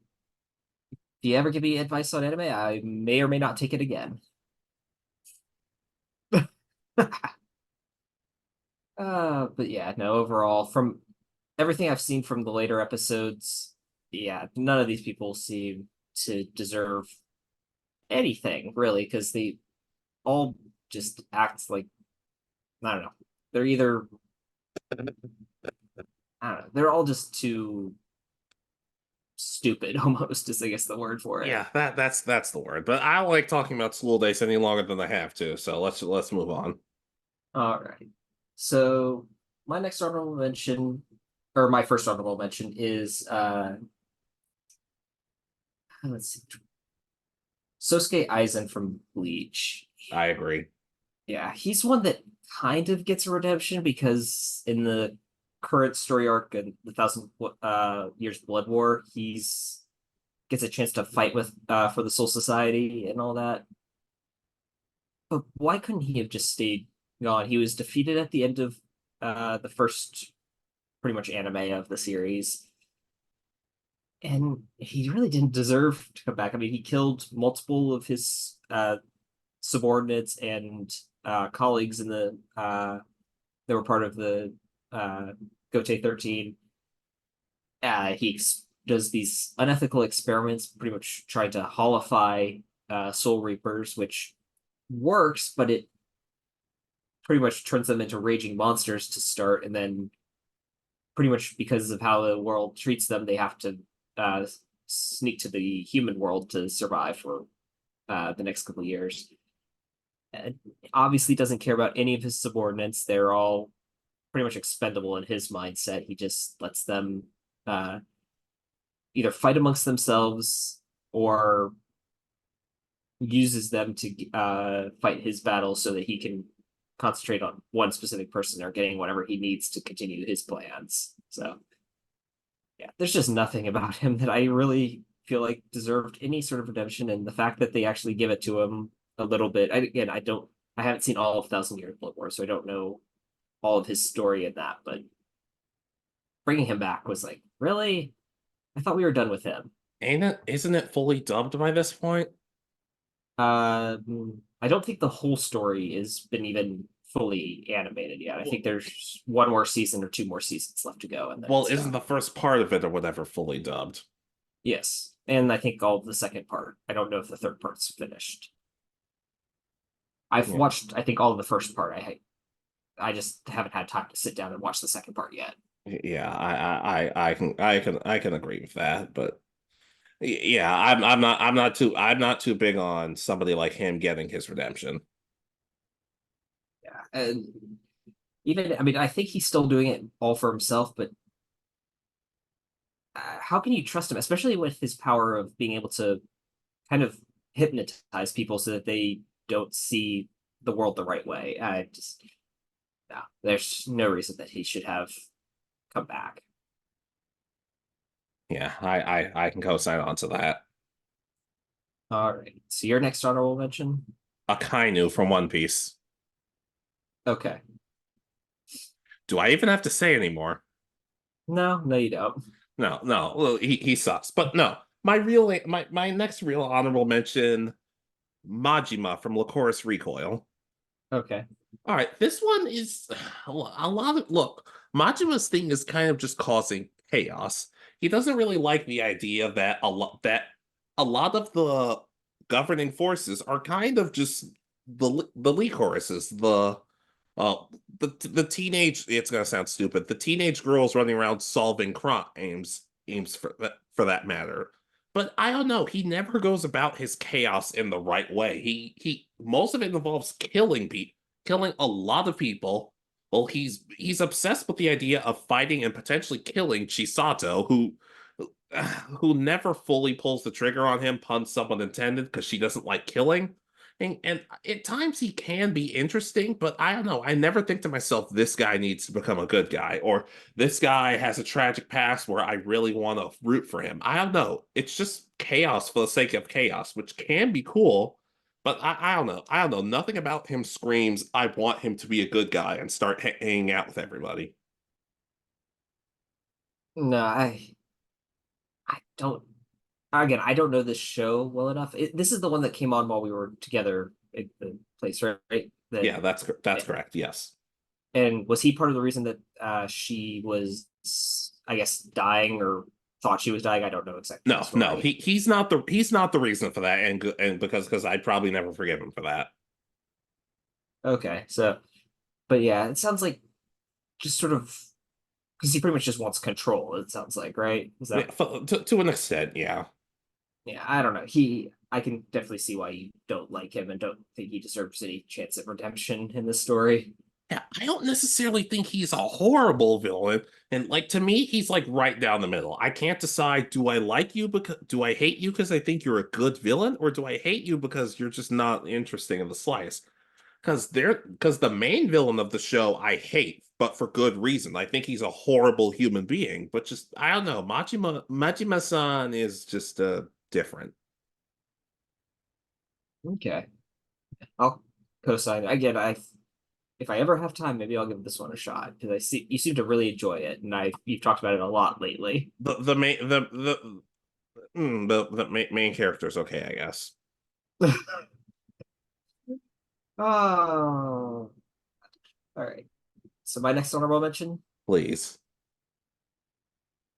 Speaker 3: you ever give me advice on anime, I may or may not take it again. But yeah, no, overall, from everything I've seen from the later episodes, yeah, none of these people seem to deserve anything really, because they all just act like, I don't know. They're either, I don't know. They're all just too stupid, almost, is I guess the word for it.
Speaker 2: Yeah, that's the word. But I don't like talking about school days any longer than I have to. So let's move on.
Speaker 3: All right. So my next honorable mention, or my first honorable mention, is let's see, Sosuke Aizen from Bleach.
Speaker 2: I agree.
Speaker 3: Yeah, he's one that kind of gets a redemption because in the current story arc in the Thousand Years Blood War, he's gets a chance to fight with for the Soul Society and all that. But why couldn't he have just stayed gone? He was defeated at the end of the first pretty much anime of the series. And he really didn't deserve to come back. I mean, he killed multiple of his subordinates and colleagues in the that were part of the Gote 13. He does these unethical experiments, pretty much trying to holify Soul Reapers, which works, but it pretty much turns them into raging monsters to start, and then pretty much because of how the world treats them, they have to sneak to the human world to survive for the next couple of years. Obviously doesn't care about any of his subordinates. They're all pretty much expendable in his mindset. He just lets them either fight amongst themselves or uses them to fight his battles so that he can concentrate on one specific person or getting whatever he needs to continue his plans. So yeah, there's just nothing about him that I really feel like deserved any sort of redemption, and the fact that they actually give it to him a little bit. I haven't seen all of Thousand Year Blood War, so I don't know all of his story in that, but bringing him back was like, really? I thought we were done with him.
Speaker 2: Isn't it fully dubbed by this point?
Speaker 3: I don't think the whole story has been even fully animated yet. I think there's one more season or two more seasons left to go, and then
Speaker 2: Well, isn't the first part of it or whatever fully dubbed?
Speaker 3: yes, and I think all of the second part. I don't know if the third part's finished. I've watched, I think, all of the first part. I just haven't had time to sit down and watch the second part yet.
Speaker 2: Yeah, I can agree with that, but yeah, I'm not too big on somebody like him getting his redemption.
Speaker 3: Yeah, and even I mean, I think he's still doing it all for himself, but how can you trust him, especially with his power of being able to kind of hypnotize people so that they don't see the world the right way? I just no, there's no reason that he should have come back.
Speaker 2: Yeah, I can co-sign on to that.
Speaker 3: All right, so your next honorable mention.
Speaker 2: Akainu from One Piece.
Speaker 3: Okay,
Speaker 2: Do I even have to say anymore?
Speaker 3: no, you don't.
Speaker 2: No. Well, he sucks. But no, my next real honorable mention, Majima from Lycoris Recoil.
Speaker 3: Okay,
Speaker 2: All right, this one is a lot of look. Majima's thing is kind of just causing chaos. He doesn't really like the idea that a lot of the governing forces are kind of just the Lycorises, uh the teenage. It's gonna sound stupid. The teenage girls running around solving crimes, aims for that matter. But I don't know. He never goes about his chaos in the right way. He most of it involves killing people, killing a lot of people. Well, he's obsessed with the idea of fighting and potentially killing Chisato, who never fully pulls the trigger on him, pun someone intended, because she doesn't like killing. And at times he can be interesting, but I don't know. I never think to myself, this guy needs to become a good guy, or this guy has a tragic past where I really want to root for him. I don't know. It's just chaos for the sake of chaos, which can be cool, but I don't know. I don't know. Nothing about him screams, I want him to be a good guy and start hanging out with everybody.
Speaker 3: no, I don't. Again, I don't know this show well enough. This is the one that came on while we were together at the place, right?
Speaker 2: Yeah, that's correct. Yes.
Speaker 3: And was he part of the reason that she was I guess, dying or thought she was dying. I don't know exactly the
Speaker 2: No,
Speaker 3: story.
Speaker 2: he's not the reason for that, and because I'd probably never forgive him for that.
Speaker 3: Okay, so, but yeah, it sounds like just sort of because he pretty much just wants control. It sounds like, right? Is
Speaker 2: Yeah,
Speaker 3: that
Speaker 2: to an extent, yeah.
Speaker 3: yeah? I don't know. I can definitely see why you don't like him and don't think he deserves any chance at redemption in this story.
Speaker 2: Yeah, I don't necessarily think he's a horrible villain. And like to me, he's like right down the middle. I can't decide, do I like you because do I hate you because I think you're a good villain, or do I hate you because you're just not interesting in the slightest? Because the main villain of the show I hate, but for good reason. I think he's a horrible human being, but just I don't know. Majima-Saaaan is just different.
Speaker 3: Okay, I'll co-sign again. If I ever have time, maybe I'll give this one a shot because I see you seem to really enjoy it, and you've talked about it a lot lately.
Speaker 2: The main the main character is okay, I guess.
Speaker 3: Oh, all right. So my next honorable mention,
Speaker 2: Please.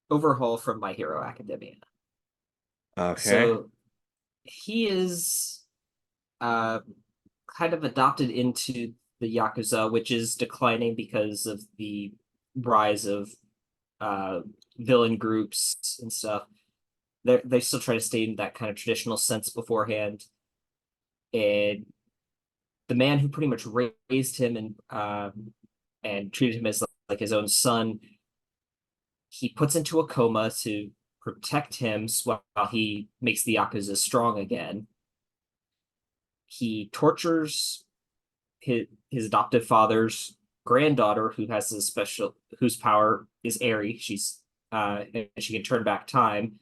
Speaker 3: Overhaul from My Hero Academia.
Speaker 2: Okay.
Speaker 3: So he is uh kind of adopted into the Yakuza, which is declining because of the rise of uh villain groups and stuff. They still try to stay in that kind of traditional sense beforehand. And the man who pretty much raised him and treated him as like his own son, he puts into a coma to protect him while he makes the Yakuza strong again. He tortures his adoptive father's granddaughter, who has a special whose power is Eri. She can turn back time.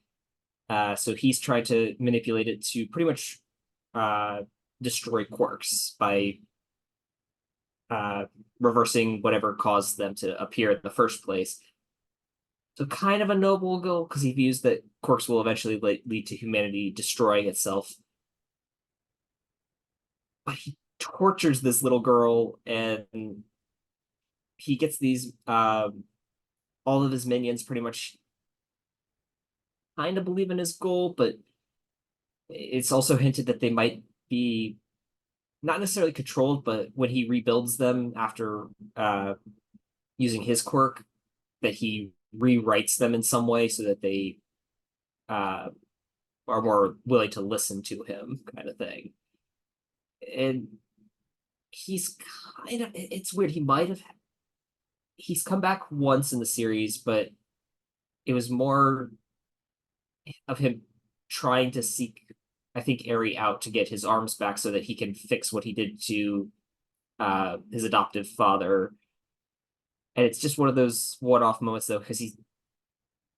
Speaker 3: So he's trying to manipulate it to pretty much uh, destroy quirks by reversing whatever caused them to appear in the first place. So kind of a noble goal because he views that quirks will eventually lead to humanity destroying itself. But he tortures this little girl, and he gets these all of his minions pretty much kind of believe in his goal, but it's also hinted that they might be not necessarily controlled, but when he rebuilds them after using his quirk, that he rewrites them in some way so that they uh, are more willing to listen to him, kind of thing. And he's kind of it's weird. He's come back once in the series, but it was more of him trying to seek, I think, Eri out to get his arms back so that he can fix what he did to his adoptive father. And it's just one of those one-off moments, though, because he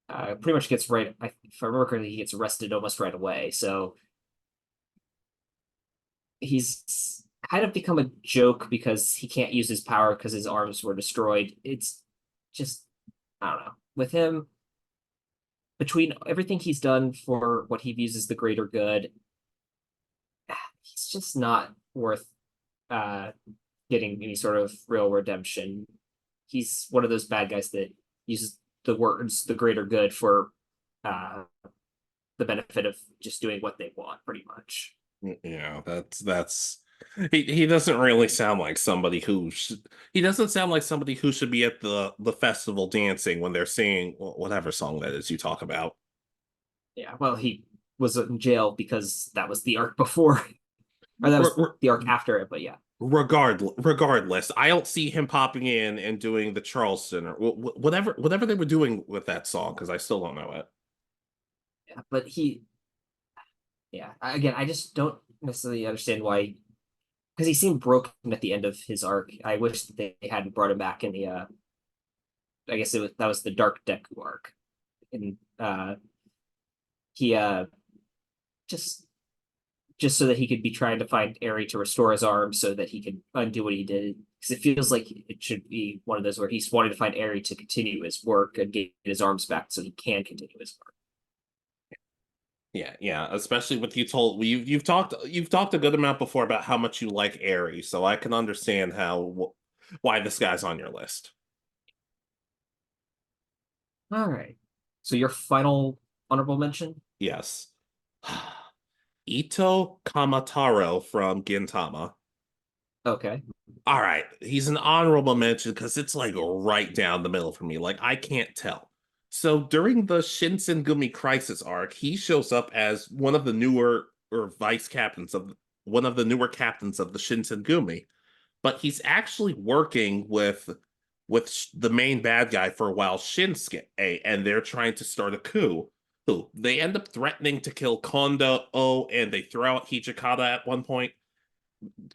Speaker 3: pretty much gets right. If I remember correctly, he gets arrested almost right away. So he's kind of become a joke because he can't use his power because his arms were destroyed. It's just, I don't know. With him, between everything he's done for what he views as the greater good, he's just not worth uh, getting any sort of real redemption. He's one of those bad guys that uses the words "the greater good" for uh, the benefit of just doing what they want, pretty much.
Speaker 2: Yeah, that's he doesn't really sound like somebody he doesn't sound like somebody who should be at the festival dancing when they're singing whatever song that is you talk about.
Speaker 3: Yeah, well, he was in jail because that was the arc before, or that was the arc after it. But yeah,
Speaker 2: Regardless, I don't see him popping in and doing the Charleston or whatever they were doing with that song because I still don't know it.
Speaker 3: yeah, but yeah, again, I just don't necessarily understand why, because he seemed broken at the end of his arc. I wish that they hadn't brought him back in the. I guess that was the Dark Deku arc, and he just just so that he could be trying to find Eri to restore his arm so that he could undo what he did. Because it feels like it should be one of those where he's wanting to find Eri to continue his work and get his arms back so he can continue his work.
Speaker 2: Yeah. Especially with you've talked a good amount before about how much you like Eri, so I can understand why this guy's on your list.
Speaker 3: All right. So your final honorable mention?
Speaker 2: Yes. Itou Kamotaro from Gintama.
Speaker 3: Okay.
Speaker 2: All right, he's an honorable mention because it's like right down the middle for me. Like I can't tell. So during the Shinsengumi Crisis arc, he shows up as one of the newer or vice captains of one of the newer captains of the Shinsengumi, but he's actually working with the main bad guy for a while, Shinsuke, and they're trying to start a coup. Who they end up threatening to kill Kondo, and they throw out Hijikata at one point,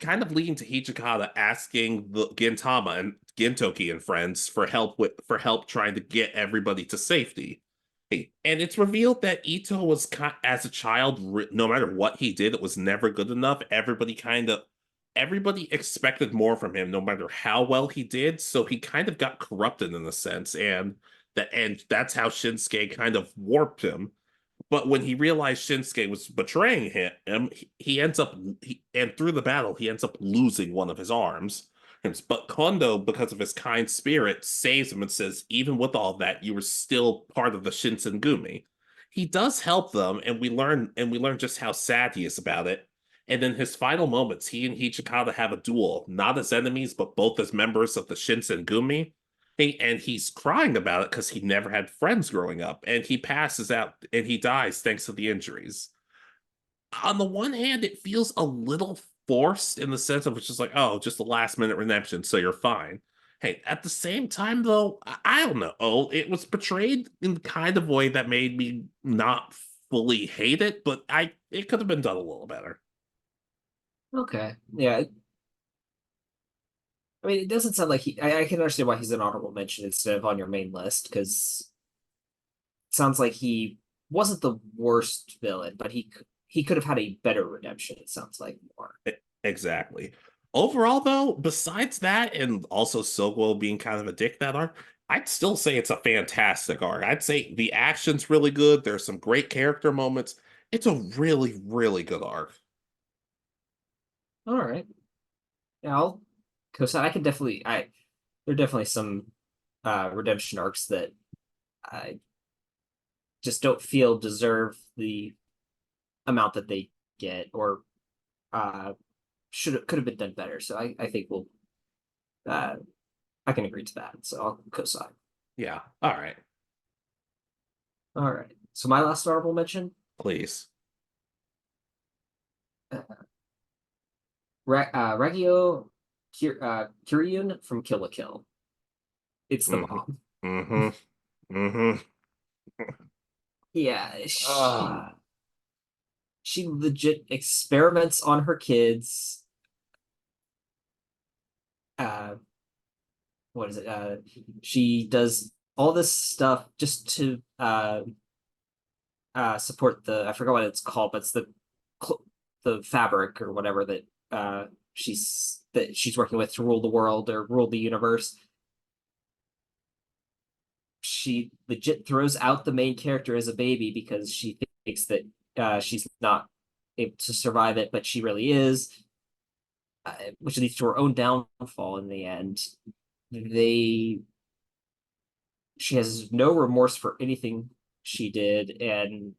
Speaker 2: kind of leading to Hijikata asking the Gintama and Gintoki and friends for help trying to get everybody to safety. And it's revealed that Itou was as a child, no matter what he did, it was never good enough. Everybody expected more from him, no matter how well he did. So he kind of got corrupted in a sense, and that's how Shinsuke kind of warped him. But when he realized Shinsuke was betraying him, he ends up and through the battle he ends up losing one of his arms. But Kondo, because of his kind spirit, saves him and says, "Even with all that, you were still part of the Shinsengumi." He does help them, and we learn just how sad he is about it. And in his final moments, he and Hijikata have a duel, not as enemies, but both as members of the Shinsengumi. And he's crying about it because he never had friends growing up, and he passes out and he dies thanks to the injuries. On the one hand, it feels a little forced in the sense of it's just like, oh, just a last minute redemption, so you're fine. Hey, at the same time, though, I don't know. Oh, it was portrayed in kind of a way that made me not fully hate it, but it could have been done a little better.
Speaker 3: Okay. Yeah. I mean, it doesn't sound like I can understand why he's an honorable mention instead of on your main list, because it sounds like he wasn't the worst villain, but he could have had a better redemption, it sounds like more.
Speaker 2: Exactly. Overall, though, besides that, and also Silgo being kind of a dick that arc, I'd still say it's a fantastic arc. I'd say the action's really good. There's some great character moments. It's a really, really good arc.
Speaker 3: All right. Yeah, I'll co-sign. I can definitely there are definitely some redemption arcs that I just don't feel deserve the amount that they get, or uh could have been done better. So I think uh I can agree to that. So I'll co-sign.
Speaker 2: Yeah. All right.
Speaker 3: All right. So my last honorable mention,
Speaker 2: Please.
Speaker 3: Ragyo Kiryuin from Kill la Kill. It's the
Speaker 2: Mm-hmm.
Speaker 3: mom.
Speaker 2: Mm-hmm. Mm-hmm.
Speaker 3: Yeah,
Speaker 2: Ah.
Speaker 3: she legit experiments on her kids. Uh, what is it? She does all this stuff just to support I forgot what it's called, but it's the fabric or whatever that she's working with to rule the world or rule the universe. She legit throws out the main character as a baby because she thinks that she's not able to survive it, but she really is, which leads to her own downfall in the end. They She has no remorse for anything she did, and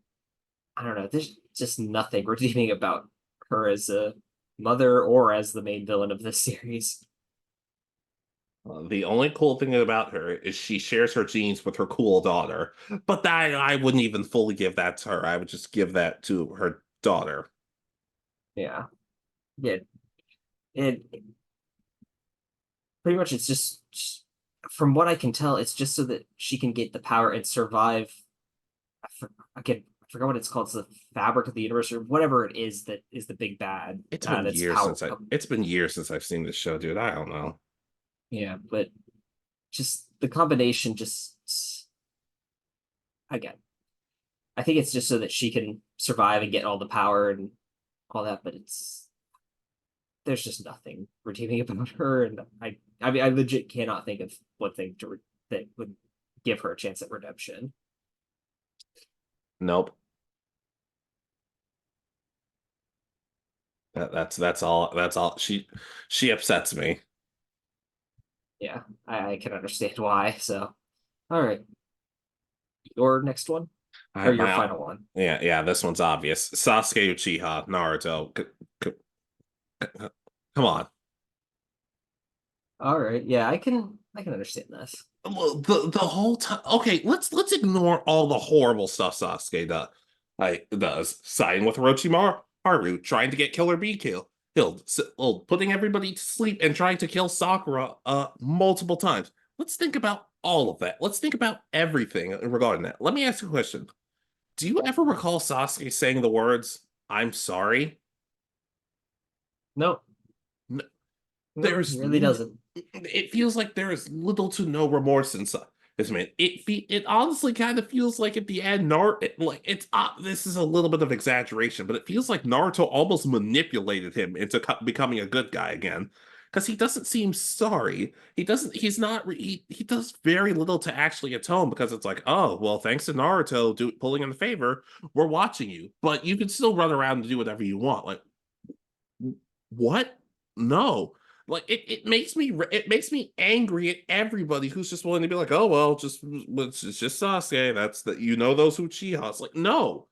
Speaker 3: I don't know. There's just nothing redeeming about her as a mother or as the main villain of this series.
Speaker 2: The only cool thing about her is she shares her genes with her cool daughter, but that I wouldn't even fully give that to her. I would just give that to her daughter.
Speaker 3: Yeah, yeah, and pretty much it's just from what I can tell, it's just so that she can get the power and survive. Again, I forgot what it's called. It's the fabric of the universe or whatever it is that is the big bad. That's power.
Speaker 2: It's been years since I've seen this show, dude. I don't know.
Speaker 3: Yeah, but just the combination, just again, I think it's just so that she can survive and get all the power and all that. But there's just nothing redeeming about her, and I mean, I legit cannot think of one thing that would give her a chance at redemption.
Speaker 2: Nope. That's all. That's all. She upsets me.
Speaker 3: Yeah, I can understand why. So, all right. your next one or your final one?
Speaker 2: Yeah, this one's obvious. Sasuke Uchiha, Naruto. Come on.
Speaker 3: All right, yeah, I can understand this.
Speaker 2: The whole time. Okay, let's ignore all the horrible stuff Sasuke does. Siding with Orochimaru, trying to get Killer Bee killed, putting everybody to sleep and trying to kill Sakura multiple times. Let's think about all of that. Let's think about everything regarding that. Let me ask you a question. Do you ever recall Sasuke saying the words, "I'm sorry"?
Speaker 3: No,
Speaker 2: No,
Speaker 3: no,
Speaker 2: there's
Speaker 3: he really doesn't.
Speaker 2: it feels like there is little to no remorse in this man. It honestly kind of feels like at the end, this is a little bit of exaggeration, but it feels like Naruto almost manipulated him into becoming a good guy again. Because he doesn't seem sorry. He doesn't. He's not. He does very little to actually atone. Because it's like, oh well, thanks to Naruto pulling in the favor, we're watching you, but you can still run around and do whatever you want. Like, what? No. Like it makes me angry at everybody who's just willing to be like, oh well, it's just Sasuke. That's that those Uchiha. It's like, no,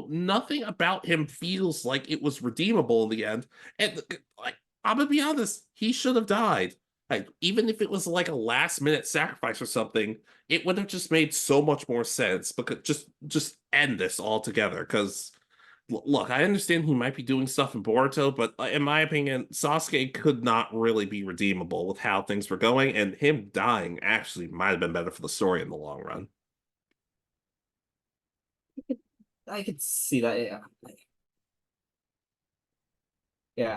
Speaker 2: nothing about him feels like it was redeemable in the end. And like, I'm gonna be honest, he should have died. Like, even if it was like a last minute sacrifice or something, it would have just made so much more sense. Because just end this altogether. Because look, I understand he might be doing stuff in Boruto, but in my opinion, Sasuke could not really be redeemable with how things were going, and him dying actually might have been better for the story in the long run.
Speaker 3: I could see that. Yeah, yeah.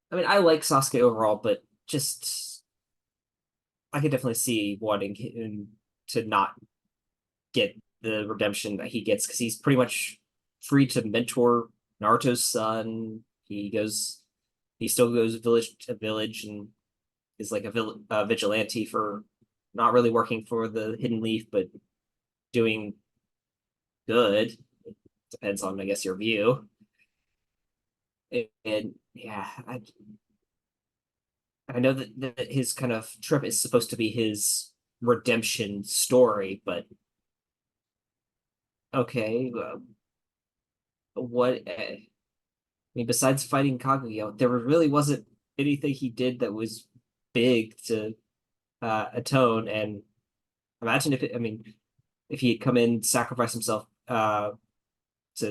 Speaker 3: I mean, I like Sasuke overall, but just I could definitely see wanting him to not get the redemption that he gets because he's pretty much free to mentor Naruto's son. He still goes village to village and is like a vigilante for not really working for the Hidden Leaf, but doing good. It depends on, I guess, your view. And yeah, I know that his kind of trip is supposed to be his redemption story, but okay, what? I mean, besides fighting Kaguya, there really wasn't anything he did that was big to atone. And imagine I mean, if he had come in, sacrificed himself to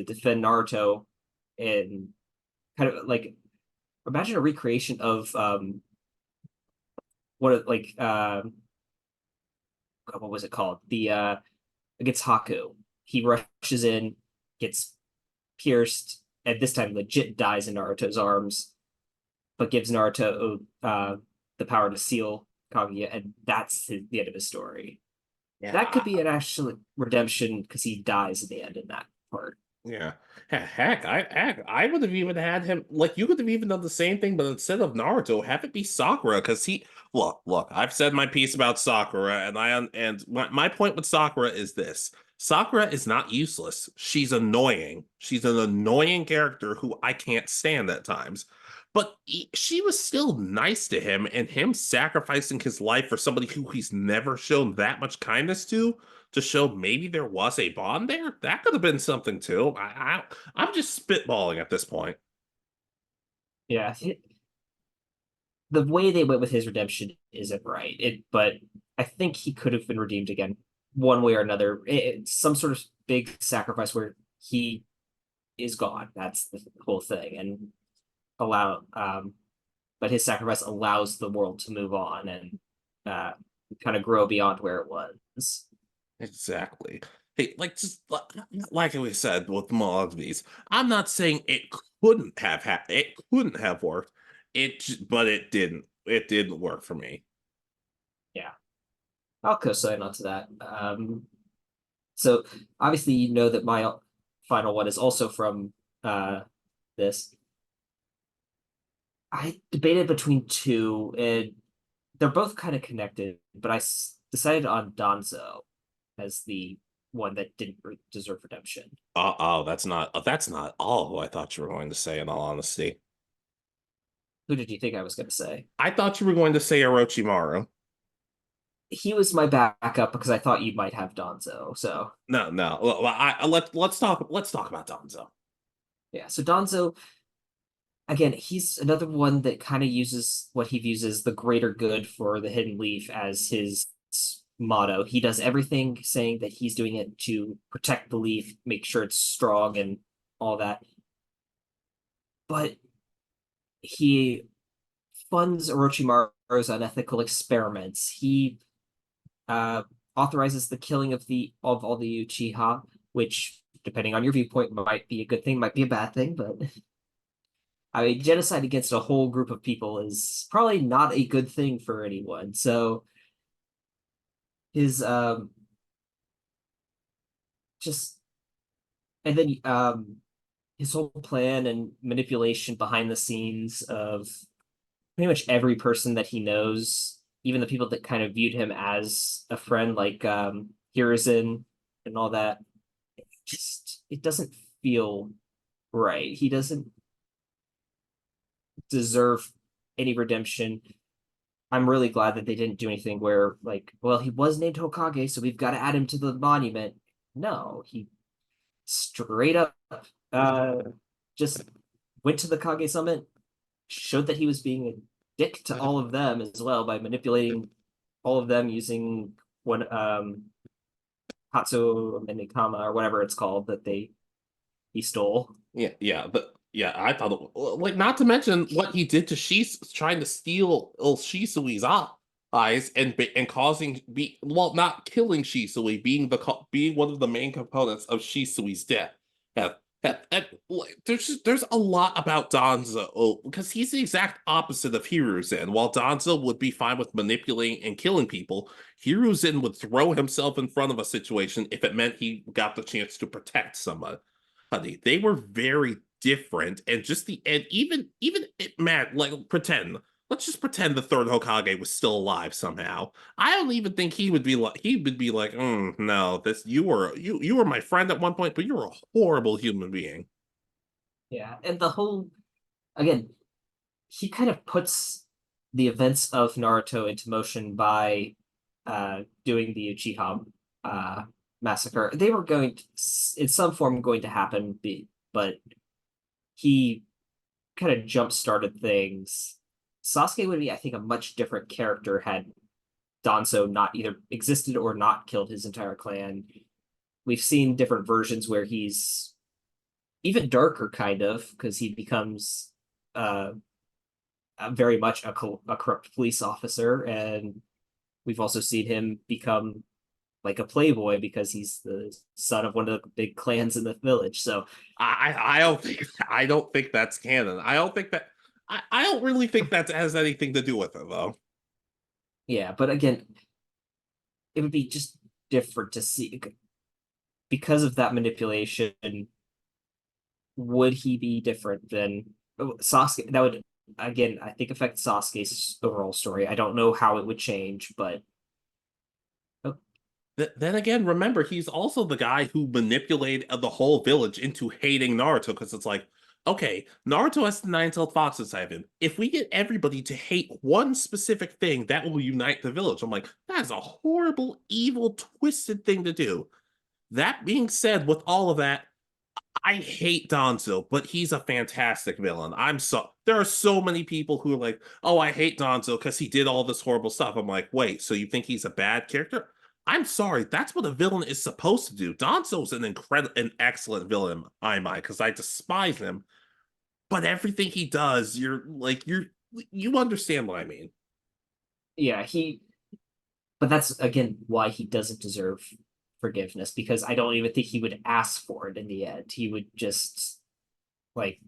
Speaker 3: defend Naruto, and kind of like imagine a recreation of what was it called? The against Haku. He rushes in, gets pierced, and this time legit dies in Naruto's arms, but gives Naruto the power to seal Kaguya, and that's the end of his story.
Speaker 2: Yeah.
Speaker 3: That could be an actual redemption because he dies in the end in that part.
Speaker 2: Yeah. I would have even had him like you could have even done the same thing, but instead of Naruto, have it be Sakura because look, I've said my piece about Sakura, and my point with Sakura is this. Sakura is not useless. She's annoying. She's an annoying character who I can't stand at times. But she was still nice to him, and him sacrificing his life for somebody who he's never shown that much kindness to show maybe there was a bond there. That could have been something too. I'm just spitballing at this point.
Speaker 3: Yeah, the way they went with his redemption isn't right. But I think he could have been redeemed again, one way or another. It's some sort of big sacrifice where he is gone. That's the whole thing, and but his sacrifice allows the world to move on and kind of grow beyond where it was.
Speaker 2: Exactly. Hey, like just like we said with all of these, I'm not saying it couldn't have worked. But it didn't. It didn't work for me.
Speaker 3: Yeah, I'll co-sign onto that. So obviously, you know that my final one is also from this. I debated between two, and they're both kind of connected, but decided on Danzo as the one that didn't deserve redemption.
Speaker 2: Oh, that's not all who I thought you were going to say. In all honesty,
Speaker 3: Who did you think I was going to say?
Speaker 2: I thought you were going to say Orochimaru.
Speaker 3: he was my backup because I thought you might have Danzo. So
Speaker 2: No. Well, let's talk about Donzo.
Speaker 3: yeah, so Danzo again, he's another one that kind of uses what he views as the greater good for the Hidden Leaf as his motto. He does everything saying that he's doing it to protect the leaf, make sure it's strong and all that. But he funds Orochimaru's unethical experiments. He uh, authorizes the killing of all the Uchiha, which, depending on your viewpoint, might be a good thing, might be a bad thing. But I mean, genocide against a whole group of people is probably not a good thing for anyone. So his just and then his whole plan and manipulation behind the scenes of pretty much every person that he knows, even the people that kind of viewed him as a friend, like Hiruzen and all that. Just it doesn't feel right. He doesn't deserve any redemption. I'm really glad that they didn't do anything where, like, well, he was named Hokage, so we've got to add him to the monument. No, he straight up uh just went to the Kage Summit, showed that he was being a dick to all of them as well by manipulating all of them using one Hatsu Minikama or whatever it's called that he stole.
Speaker 2: Yeah, I thought like not to mention what he did to Shis trying to steal Shisui's eyes and causing not killing Shisui being one of the main components of Shisui's death. Like, there's a lot about Danzo because he's the exact opposite of Hiruzen. While Danzo would be fine with manipulating and killing people, Hiruzen would throw himself in front of a situation if it meant he got the chance to protect someone. Honey, they were very different, and just the and even it man like pretend. Let's just pretend the third Hokage was still alive somehow. I don't even think he would be like, no, this you were my friend at one point, but you were a horrible human being.
Speaker 3: Yeah, and the whole again, he kind of puts the events of Naruto into motion by doing the Uchiha uh, massacre. They were going to, in some form, going to happen, but he kind of jump started things. Sasuke would be, I think, a much different character had Danzo not either existed or not killed his entire clan. We've seen different versions where he's even darker, kind of, because he becomes uh, very much a corrupt police officer, and we've also seen him become like a playboy because he's the son of one of the big clans in the village. So
Speaker 2: I don't think that's canon. I don't really think that has anything to do with it though.
Speaker 3: yeah, but again, it would be just different to see because of that manipulation. Would he be different than Sasuke? That would again, I think, affect Sasuke's overall story. I don't know how it would change, but
Speaker 2: Then again, remember, he's also the guy who manipulated the whole village into hating Naruto because it's like, okay, Naruto has the nine-tailed fox inside him. If we get everybody to hate one specific thing, that will unite the village. I'm like, that is a horrible, evil, twisted thing to do. That being said, with all of that, I hate Danzo, but he's a fantastic villain. There are so many people who are like, "Oh, I hate Danzo because he did all this horrible stuff." I'm like, "Wait, so you think he's a bad character?" I'm sorry, that's what a villain is supposed to do. Danzo's an excellent villain, I might, because I despise him. But everything he does, you understand what I mean.
Speaker 3: yeah, but that's again why he doesn't deserve forgiveness because I don't even think he would ask for it in the end. He would just like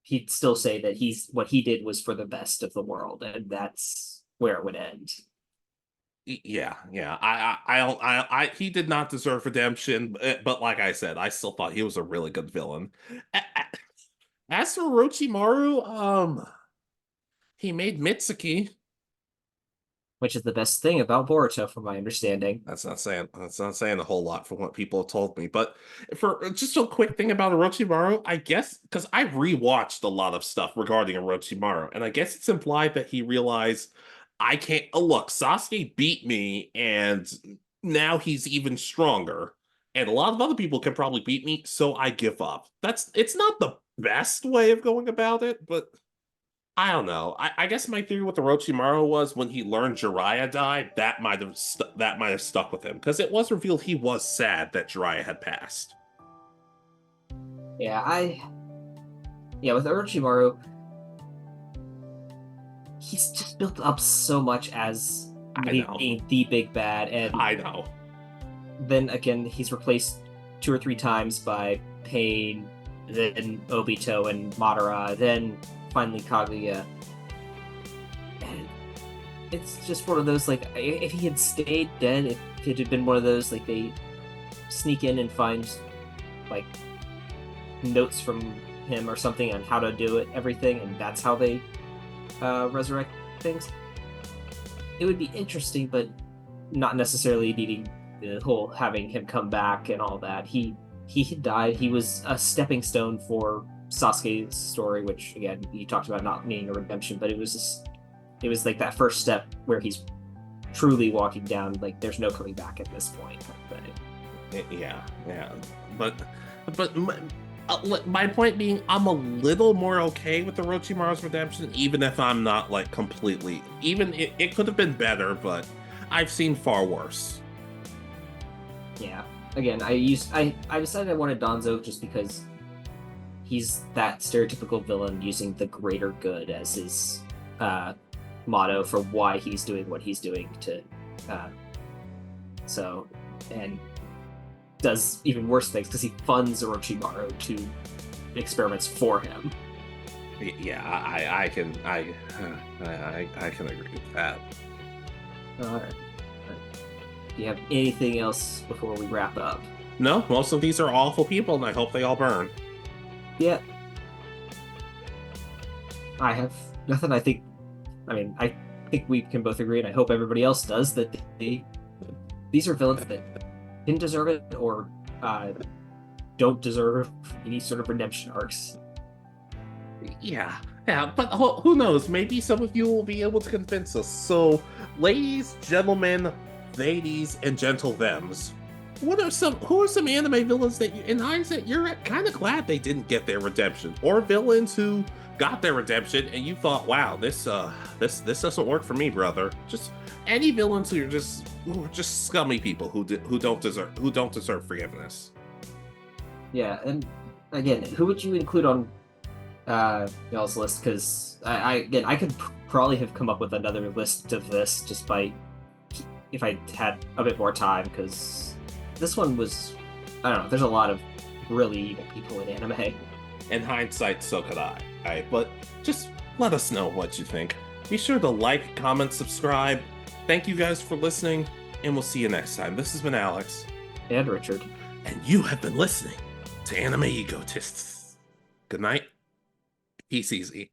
Speaker 3: he'd still say that he's what he did was for the best of the world, and that's where it would end.
Speaker 2: Yeah. He did not deserve redemption, but like I said, I still thought he was a really good villain. As for Orochimaru, he made Mitsuki.
Speaker 3: Which is the best thing about Boruto, from my understanding.
Speaker 2: That's not saying a whole lot from what people have told me. But for just a quick thing about Orochimaru, I guess because I rewatched a lot of stuff regarding Orochimaru, and I guess it's implied that he realized I can't look, Sasuke beat me, and now he's even stronger. And a lot of other people can probably beat me, so I give up. It's not the best way of going about it, but I don't know. I guess my theory with Orochimaru was when he learned Jiraiya died, that might have stuck with him, because it was revealed he was sad that Jiraiya had passed.
Speaker 3: Yeah, with Orochimaru, he's just built up so much as
Speaker 2: I know.
Speaker 3: being the big bad, and
Speaker 2: I know.
Speaker 3: then again, he's replaced 2 or 3 times by Pain, then Obito and Madara, then finally Kaguya. And it's just one of those, like, if he had stayed dead, if it had been one of those, like, they sneak in and find, like, notes from him or something on how to do everything, and that's how they resurrect things. It would be interesting, but not necessarily needing the whole having him come back and all that. He had died. He was a stepping stone for Sasuke's story, which again you talked about not needing a redemption, but it was like that first step where he's truly walking down. Like there's no coming back at this point.
Speaker 2: Yeah. But my point being, I'm a little more okay with Orochimaru's redemption, even if I'm not like completely. Even it could have been better, but I've seen far worse.
Speaker 3: Yeah. Again, I decided I wanted Danzo just because he's that stereotypical villain using the greater good as his motto for why he's doing what he's doing to and does even worse things because he funds Orochimaru to experiments for him.
Speaker 2: Yeah, I can agree with that.
Speaker 3: All right. Do you have anything else before we wrap up?
Speaker 2: No, most of these are awful people, and I hope they all burn.
Speaker 3: Yeah. I have nothing. I think we can both agree, and I hope everybody else does, that these are villains that didn't deserve it or don't deserve any sort of redemption arcs.
Speaker 2: Yeah, but who knows? Maybe some of you will be able to convince us. So, ladies, gentlemen, ladies, and gentle thems, who are some anime villains that, in hindsight, you're kind of glad they didn't get their redemption, or villains who got their redemption and you thought, wow, this doesn't work for me, brother? Just any villains who are just scummy people who don't deserve forgiveness.
Speaker 3: Yeah, and again, who would you include on y'all's list? Because I could probably have come up with another list of this just by if I had a bit more time, because this one was, I don't know, there's a lot of really evil people in anime.
Speaker 2: In hindsight, so could I. But just let us know what you think. Be sure to like, comment, subscribe. Thank you guys for listening, and we'll see you next time. This has been Alex.
Speaker 3: And Richard.
Speaker 2: And you have been listening to Anime Egotists. Good night. Peace easy.